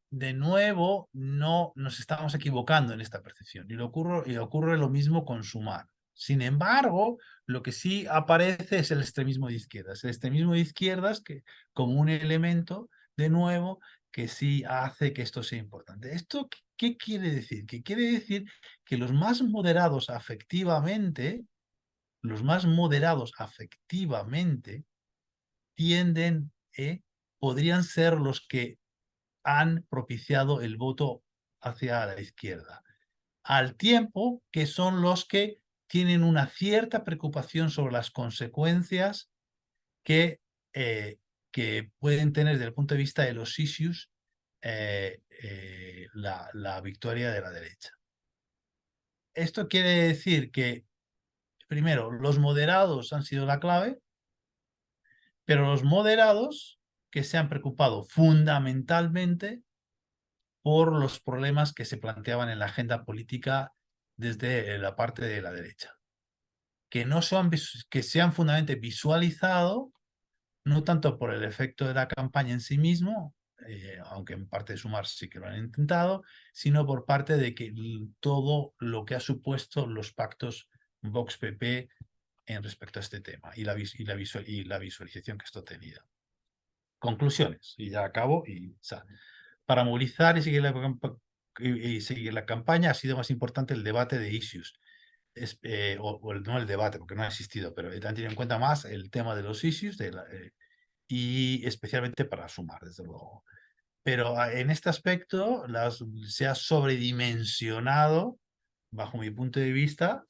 de nuevo, no nos estamos equivocando en esta percepción. Y ocurre lo mismo con Sumar. Sin embargo, lo que sí aparece es el extremismo de izquierdas. El extremismo de izquierdas que, como un elemento, de nuevo, que sí hace que esto sea importante. ¿Esto qué quiere decir? Que quiere decir que los más moderados afectivamente tienden, podrían ser los que han propiciado el voto hacia la izquierda, al tiempo que son los que tienen una cierta preocupación sobre las consecuencias que, que pueden tener desde el punto de vista de los issues la victoria de la derecha. Esto quiere decir que, primero, los moderados han sido la clave, pero los moderados que se han preocupado fundamentalmente por los problemas que se planteaban en la agenda política desde la parte de la derecha, que, no son, que se han fundamentalmente visualizado, no tanto por el efecto de la campaña en sí mismo, aunque en parte de Sumar sí que lo han intentado, sino por parte de que todo lo que ha supuesto los pactos Vox-PP en respecto a este tema y la visualización que esto ha tenido. Conclusiones, y ya acabo. Para movilizar y seguir la campaña ha sido más importante el debate de issues. No el debate, porque no ha existido, pero han tenido en cuenta más el tema de los issues y especialmente para Sumar, desde luego. Pero en este aspecto se ha sobredimensionado, bajo mi punto de vista,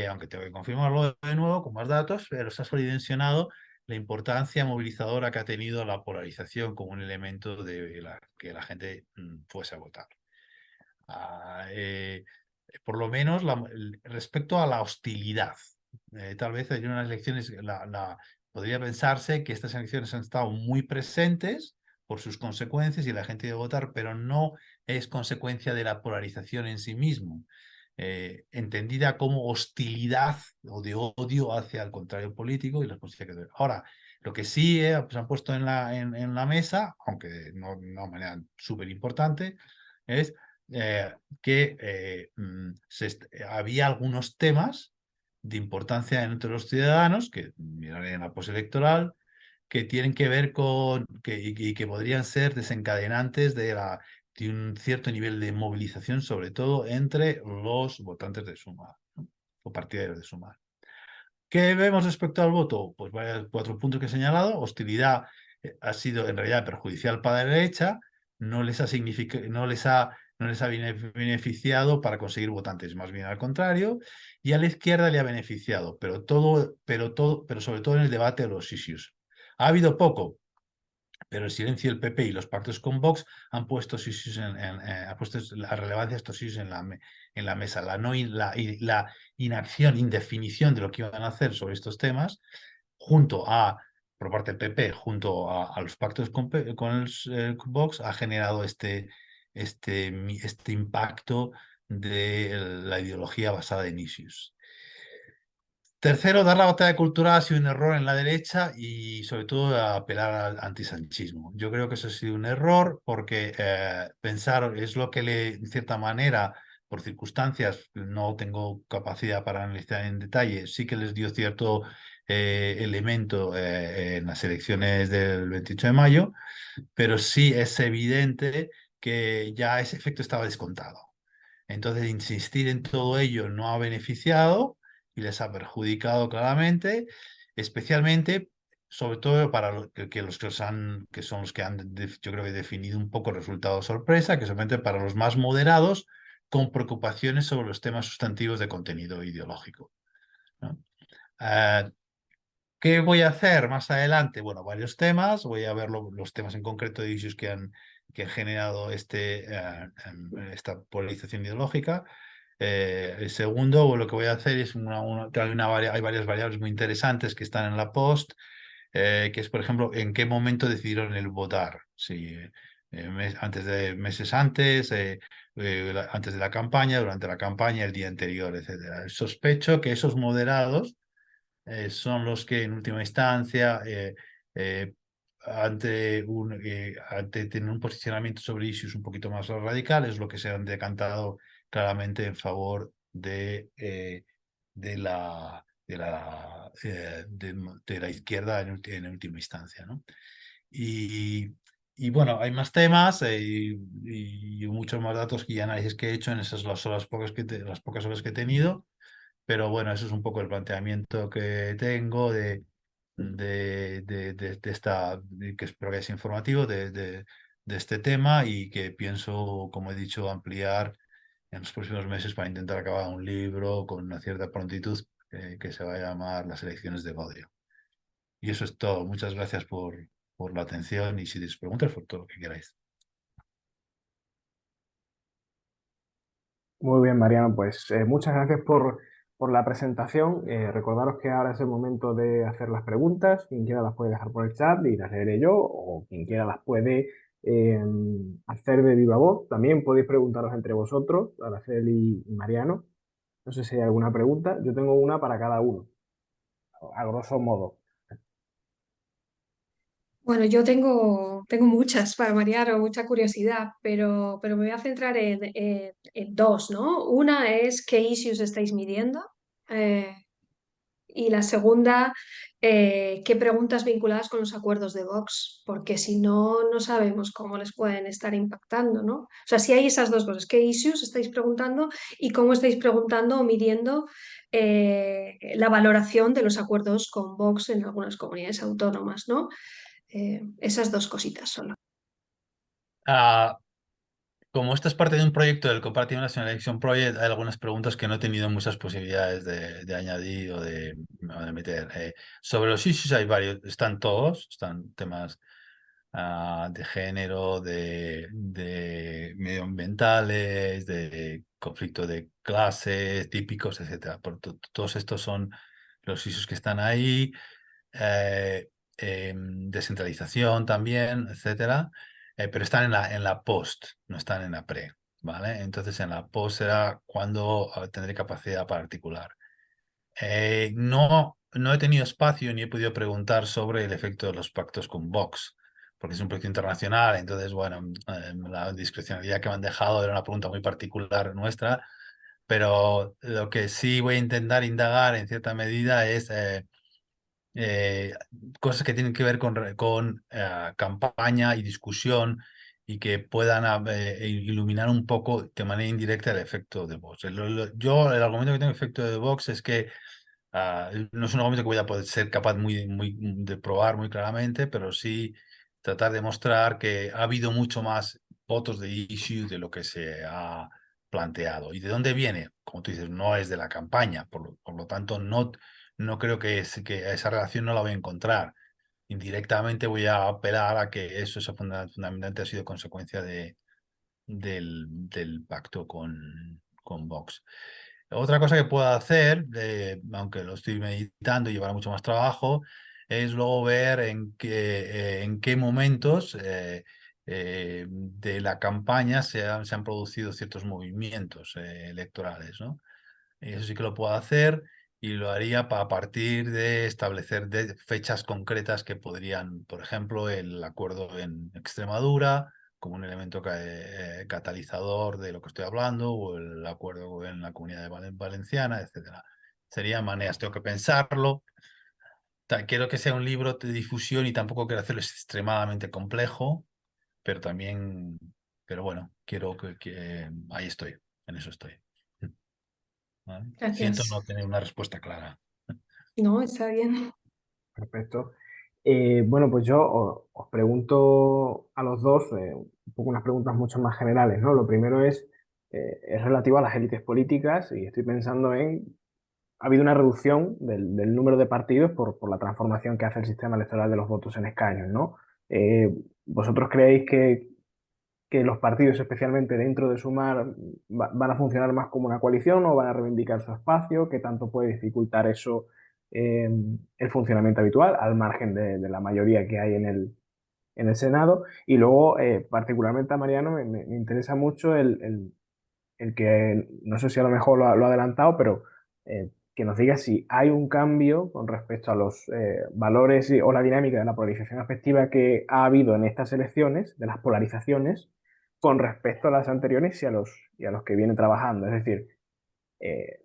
aunque tengo que confirmarlo de nuevo con más datos, pero se ha sobredimensionado la importancia movilizadora que ha tenido la polarización como un elemento de que la gente fuese a votar. Por lo menos respecto a la hostilidad. Tal vez en unas elecciones podría pensarse que estas elecciones han estado muy presentes por sus consecuencias y la gente debe votar, pero no es consecuencia de la polarización en sí mismo, entendida como hostilidad o de odio hacia el contrario político y las consecuencias. Ahora, lo que sí pues han puesto en la mesa, aunque no de una manera súper importante, es que había algunos temas de importancia entre los ciudadanos, que miraré en la postelectoral, que tienen que ver con y que podrían ser desencadenantes de un cierto nivel de movilización, sobre todo entre los votantes de Sumar, ¿no? O partidarios de Sumar. ¿Qué vemos respecto al voto? Pues vaya 4 puntos que he señalado. Hostilidad ha sido en realidad perjudicial para la derecha, no les ha beneficiado para conseguir votantes, más bien al contrario, y a la izquierda le ha beneficiado, pero sobre todo en el debate de los issues. Ha habido poco, pero el silencio del PP y los pactos con Vox han puesto, ha puesto la relevancia de estos issues en la mesa. La inacción, indefinición de lo que iban a hacer sobre estos temas, por parte del PP, junto a los pactos con Vox, ha generado este impacto de la ideología basada en issues. Tercero, dar la batalla cultural ha sido un error en la derecha y sobre todo apelar al antisanchismo. Yo creo que eso ha sido un error porque pensar es lo que en cierta manera, por circunstancias, no tengo capacidad para analizar en detalle, sí que les dio cierto elemento en las elecciones del 28 de mayo, pero sí es evidente que ya ese efecto estaba descontado. Entonces, insistir en todo ello no ha beneficiado y les ha perjudicado claramente, especialmente sobre todo para que son los que han, yo creo que definido un poco el resultado sorpresa, que solamente para los más moderados, con preocupaciones sobre los temas sustantivos de contenido ideológico, ¿no? Eh, ¿Qué voy a hacer más adelante? Bueno, varios temas. Voy a ver los temas en concreto de issues que han generado esta polarización ideológica. El segundo, lo que voy a hacer es hay varias variables muy interesantes que están en la post, que es, por ejemplo, en qué momento decidieron el votar. Si meses antes, antes de la campaña, durante la campaña, el día anterior, etcétera. Sospecho que esos moderados son los que en última instancia, eh, ante tener un posicionamiento sobre issues un poquito más radicales, lo que se han decantado claramente en favor de la izquierda en última instancia, ¿no? Y, y bueno, hay más temas y muchos más datos y análisis que he hecho en esas las pocas horas que he tenido. Pero bueno, eso es un poco el planteamiento que tengo que espero que sea informativo de este tema y que pienso, como he dicho, ampliar en los próximos meses para intentar acabar un libro con una cierta prontitud que se va a llamar Las elecciones de Bodrio. Y eso es todo. Muchas gracias por la atención y si tenéis preguntas, por todo lo que queráis. Muy bien, Mariano, pues muchas gracias por la presentación. Recordaros que ahora es el momento de hacer las preguntas. Quien quiera las puede dejar por el chat y las leeré yo, o quien quiera las puede eh, hacer de viva voz. También podéis preguntaros entre vosotros, Araceli y Mariano. No sé si hay alguna pregunta. Yo tengo una para cada uno, a grosso modo. Bueno, yo tengo muchas para Mariano, mucha curiosidad, pero me voy a centrar en dos, ¿no? Una es qué issues estáis midiendo. Eh, Y la segunda, ¿qué preguntas vinculadas con los acuerdos de Vox? Porque si no, no sabemos cómo les pueden estar impactando, ¿no? O sea, si hay esas dos cosas, ¿qué issues estáis preguntando y cómo estáis preguntando o midiendo la valoración de los acuerdos con Vox en algunas comunidades autónomas, ¿no? Esas dos cositas solo. Ah, Como esto es parte de un proyecto del Cooperative National Election Project, hay algunas preguntas que no he tenido muchas posibilidades de añadir o de meter. Sobre los issues hay varios, están todos, están temas de género, de medioambientales, de conflicto de clases típicos, etcétera. Todos estos son los issues que están ahí, eh, descentralización también, etcétera. Pero están en la post, no están en la pre, ¿vale? Entonces en la post será cuando tendré capacidad para articular. No he tenido espacio ni he podido preguntar sobre el efecto de los pactos con Vox, porque es un proyecto internacional, entonces, bueno, la discrecionalidad que me han dejado era una pregunta muy particular nuestra, pero lo que sí voy a intentar indagar en cierta medida es eh, cosas que tienen que ver con campaña y discusión y que puedan iluminar un poco de manera indirecta el efecto de Vox. El argumento que tengo efecto de Vox es que no es un argumento que voy a poder ser capaz de probar muy claramente, pero sí tratar de mostrar que ha habido mucho más votos de issue de lo que se ha planteado. ¿Y de dónde viene? Como tú dices, no es de la campaña, por lo tanto, no creo que esa relación no la voy a encontrar. Indirectamente voy a apelar a que eso fundamentalmente ha sido consecuencia del pacto con Vox. Otra cosa que puedo hacer, aunque lo estoy meditando y llevará mucho más trabajo, es luego ver en qué momentos de la campaña se han producido ciertos movimientos electorales, ¿no? Eso sí que lo puedo hacer y lo haría a partir de establecer fechas concretas que podrían, por ejemplo, el acuerdo en Extremadura como un elemento catalizador de lo que estoy hablando, o el acuerdo en la Comunidad de Valenciana, etcétera. Serían maneras, tengo que pensarlo. Quiero que sea un libro de difusión y tampoco quiero hacerlo extremadamente complejo, pero también, pero bueno, quiero que ahí estoy, en eso estoy. ¿Vale? Siento Gracias. no tener una respuesta clara. No, está bien. Perfecto. Bueno, pues yo os pregunto a los dos un poco unas preguntas mucho más generales, ¿no? Lo primero es relativo a las élites políticas y estoy pensando ha habido una reducción del número de partidos por la transformación que hace el sistema electoral de los votos en escaños, ¿no? ¿Vosotros creéis que los partidos, especialmente dentro de Sumar, van a funcionar más como una coalición o van a reivindicar su espacio? ¿Qué tanto puede dificultar eso el funcionamiento habitual, al margen de la mayoría que hay en el Senado? Y luego, particularmente a Mariano, me interesa mucho el que, no sé si a lo mejor lo ha adelantado, pero que nos diga si hay un cambio con respecto a los valores o la dinámica de la polarización afectiva que ha habido en estas elecciones, de las polarizaciones, con respecto a las anteriores y a los que viene trabajando. Es decir,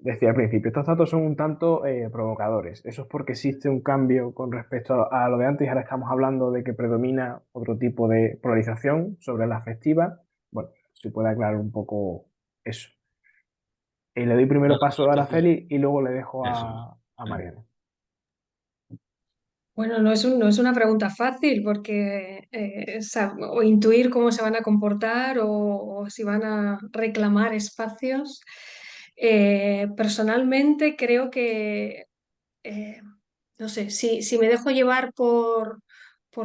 decía al principio, estos datos son un tanto provocadores. Eso es porque existe un cambio con respecto a lo de antes y ahora estamos hablando de que predomina otro tipo de polarización sobre la afectiva. Bueno, si puede aclarar un poco eso. Y le doy No, primero paso a entonces, Araceli y luego le dejo eso. a Sí. Mariano. Bueno, no es una pregunta fácil porque o intuir cómo se van a comportar o si van a reclamar espacios. Personalmente creo que eh, no sé, si me dejo llevar por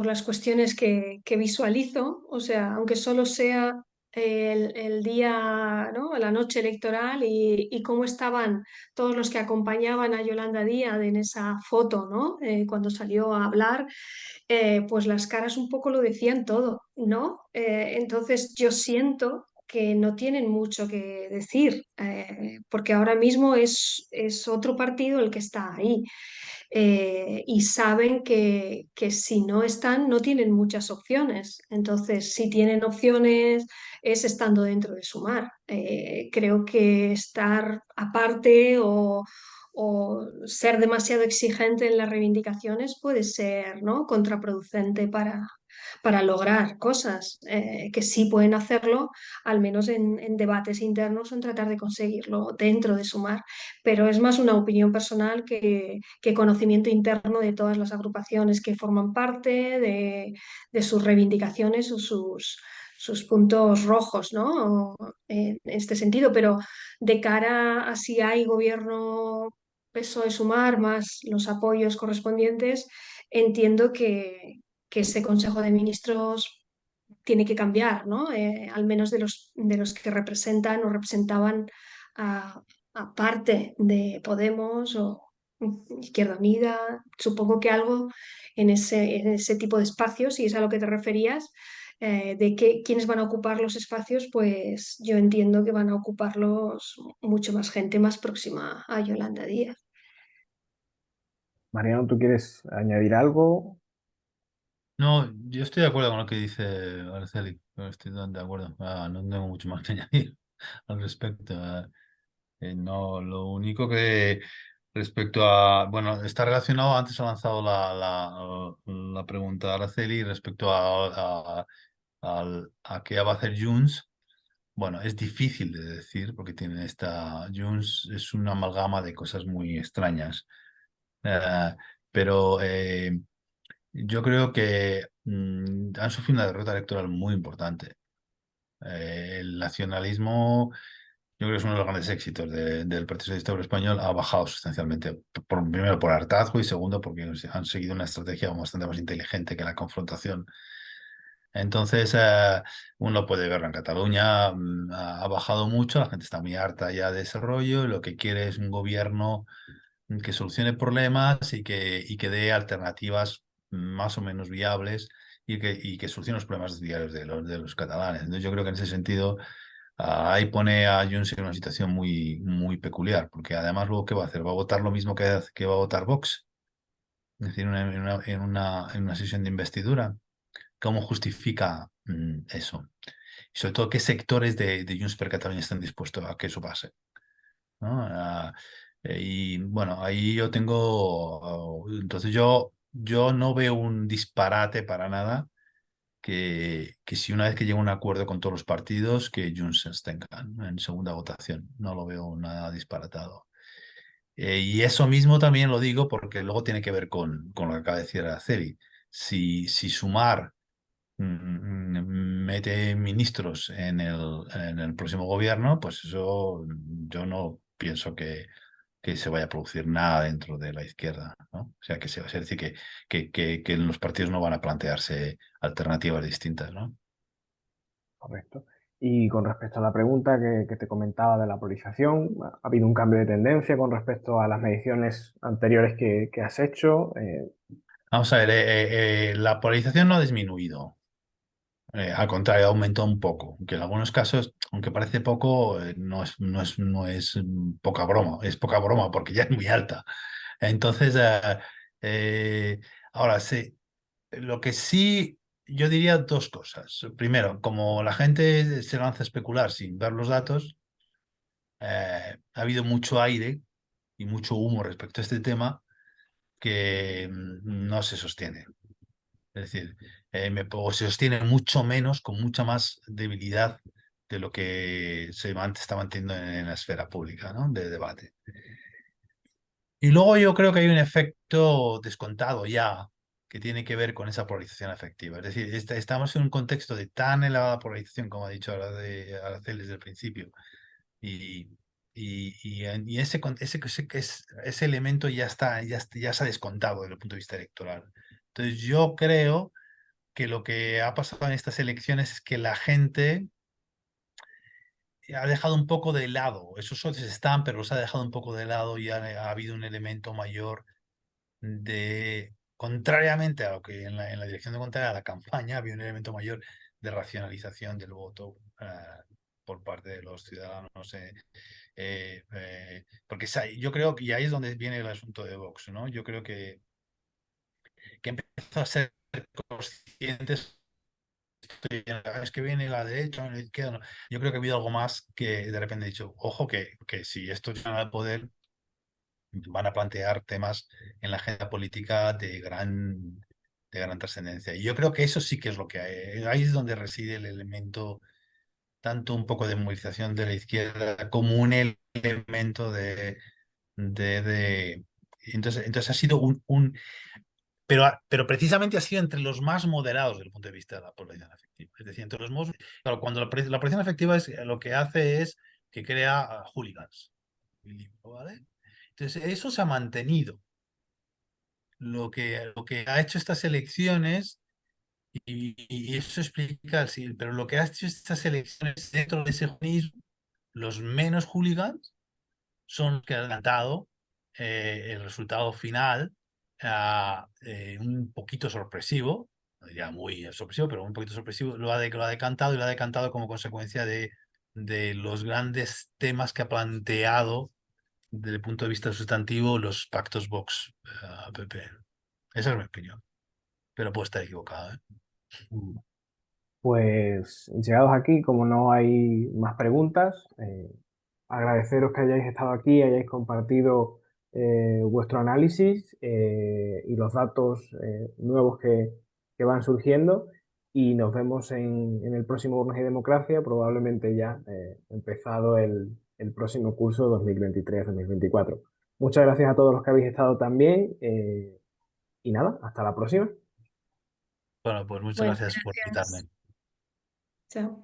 las cuestiones que visualizo, o sea, aunque solo sea el día, ¿no? La noche electoral y cómo estaban todos los que acompañaban a Yolanda Díaz en esa foto, ¿no? Cuando salió a hablar, pues las caras un poco lo decían todo, ¿no? Entonces yo siento que no tienen mucho que decir, porque ahora mismo es otro partido el que está ahí. Y saben que si no están, no tienen muchas opciones. Entonces, si tienen opciones, es estando dentro de Sumar. Creo que estar aparte o ser demasiado exigente en las reivindicaciones puede ser, ¿no? Contraproducente para lograr cosas que sí pueden hacerlo, al menos en debates internos o en tratar de conseguirlo dentro de Sumar. Pero es más una opinión personal que conocimiento interno de todas las agrupaciones que forman parte, de sus reivindicaciones o sus puntos rojos, ¿no? En este sentido, pero de cara a si hay gobierno PSOE Sumar más los apoyos correspondientes, entiendo que ese Consejo de Ministros tiene que cambiar, ¿no? Al menos de los que representan o representaban a, a parte de Podemos o Izquierda Unida. Supongo que algo en ese tipo de espacios, si es a lo que te referías, de quiénes van a ocupar los espacios, pues yo entiendo que van a ocuparlos mucho más gente más próxima a Yolanda Díaz. Mariano, ¿tú quieres añadir algo? No, yo estoy de acuerdo con lo que dice Araceli. Estoy de acuerdo. No tengo mucho más que añadir al respecto. No, lo único que respecto a, bueno, está relacionado, antes ha lanzado la pregunta a Araceli respecto a qué va a hacer Junts. Bueno, es difícil de decir porque tiene Junts es una amalgama de cosas muy extrañas. Eh, pero yo creo que han sufrido una derrota electoral muy importante. El nacionalismo, yo creo que es uno de los grandes éxitos del Partido Socialista Obrero Español, ha bajado sustancialmente. Primero por hartazgo y segundo porque han seguido una estrategia bastante más inteligente que la confrontación. Entonces, uno puede verlo en Cataluña, ha bajado mucho, la gente está muy harta ya de ese rollo, y lo que quiere es un gobierno que solucione problemas y que dé alternativas más o menos viables y que solucione los problemas diarios de los catalanes. Entonces, yo creo que en ese sentido, ahí pone a Junts en una situación muy peculiar, porque además luego, ¿qué va a hacer? ¿Va a votar lo mismo que va a votar Vox? Es decir, en una sesión de investidura. ¿Cómo justifica eso? Y sobre todo, ¿qué sectores de Junts per Catalunya están dispuestos a que eso pase? ¿No? Y bueno, ahí yo tengo, entonces yo no veo un disparate para nada que si una vez que llega a un acuerdo con todos los partidos, que Junts se abstengan en segunda votación. No lo veo nada disparatado. Y eso mismo también lo digo porque luego tiene que ver con lo que acaba de decir Araceli. si Sumar mete ministros en el próximo gobierno, pues eso yo no pienso que se vaya a producir nada dentro de la izquierda, ¿no? O sea, es decir, que los partidos no van a plantearse alternativas distintas, ¿no? Correcto. Y con respecto a la pregunta que te comentaba de la polarización, ¿ha habido un cambio de tendencia con respecto a las mediciones anteriores que has hecho? Vamos a ver, la polarización no ha disminuido. Al contrario, aumentó un poco, que en algunos casos, aunque parece poco, no es poca broma, es poca broma porque ya es muy alta. Entonces, eh, ahora sí, lo que sí, yo diría dos cosas. Primero, como la gente se lanza a especular sin ver los datos, ha habido mucho aire y mucho humo respecto a este tema que no se sostiene. Es decir, o se sostiene mucho menos, con mucha más debilidad de lo que está manteniendo en la esfera pública, ¿no? De debate. Y luego yo creo que hay un efecto descontado ya que tiene que ver con esa polarización afectiva. Es decir, estamos en un contexto de tan elevada polarización, como ha dicho Araceli desde el principio, y, y ese elemento ya se ha descontado desde el punto de vista electoral. Entonces yo creo que lo que ha pasado en estas elecciones es que la gente ha dejado un poco de lado, esos socios están, pero los ha dejado un poco de lado y ha habido un elemento mayor contrariamente a lo que en la dirección de contraria a la campaña, había un elemento mayor de racionalización del voto por parte de los ciudadanos. Porque yo creo que y ahí es donde viene el asunto de Vox, ¿no? Yo creo que empezó a ser conscientes es que viene la derecha, la izquierda. No. Yo creo que ha habido algo más que de repente he dicho, ojo, que si esto llega al poder, van a plantear temas en la agenda política de gran trascendencia. Y yo creo que eso sí que es lo que hay. Ahí es donde reside el elemento, tanto un poco de movilización de la izquierda como un elemento de. Entonces ha sido pero precisamente ha sido entre los más moderados desde el punto de vista de la polarización afectiva. Es decir, claro, cuando la polarización afectiva lo que hace es que crea hooligans. ¿Vale? Entonces, eso se ha mantenido. Lo que ha hecho estas elecciones, y eso explica, sí, pero lo que ha hecho estas elecciones dentro de ese juicio, los menos hooligans son los que han adelantado el resultado final un poquito sorpresivo, no diría muy sorpresivo, pero un poquito sorpresivo, lo ha decantado y lo ha decantado como consecuencia de los grandes temas que ha planteado desde el punto de vista sustantivo los pactos Vox-PP. Esa es mi opinión, pero puedo estar equivocado, ¿eh? Pues llegados aquí, como no hay más preguntas, agradeceros que hayáis estado aquí, hayáis compartido vuestro análisis y los datos nuevos que van surgiendo y nos vemos en el próximo Urnas y Democracia, probablemente ya empezado el próximo curso 2023-2024. Muchas gracias a todos los que habéis estado también y nada, hasta la próxima. Bueno, pues muchas Bueno, gracias por gracias. invitarme. Chao.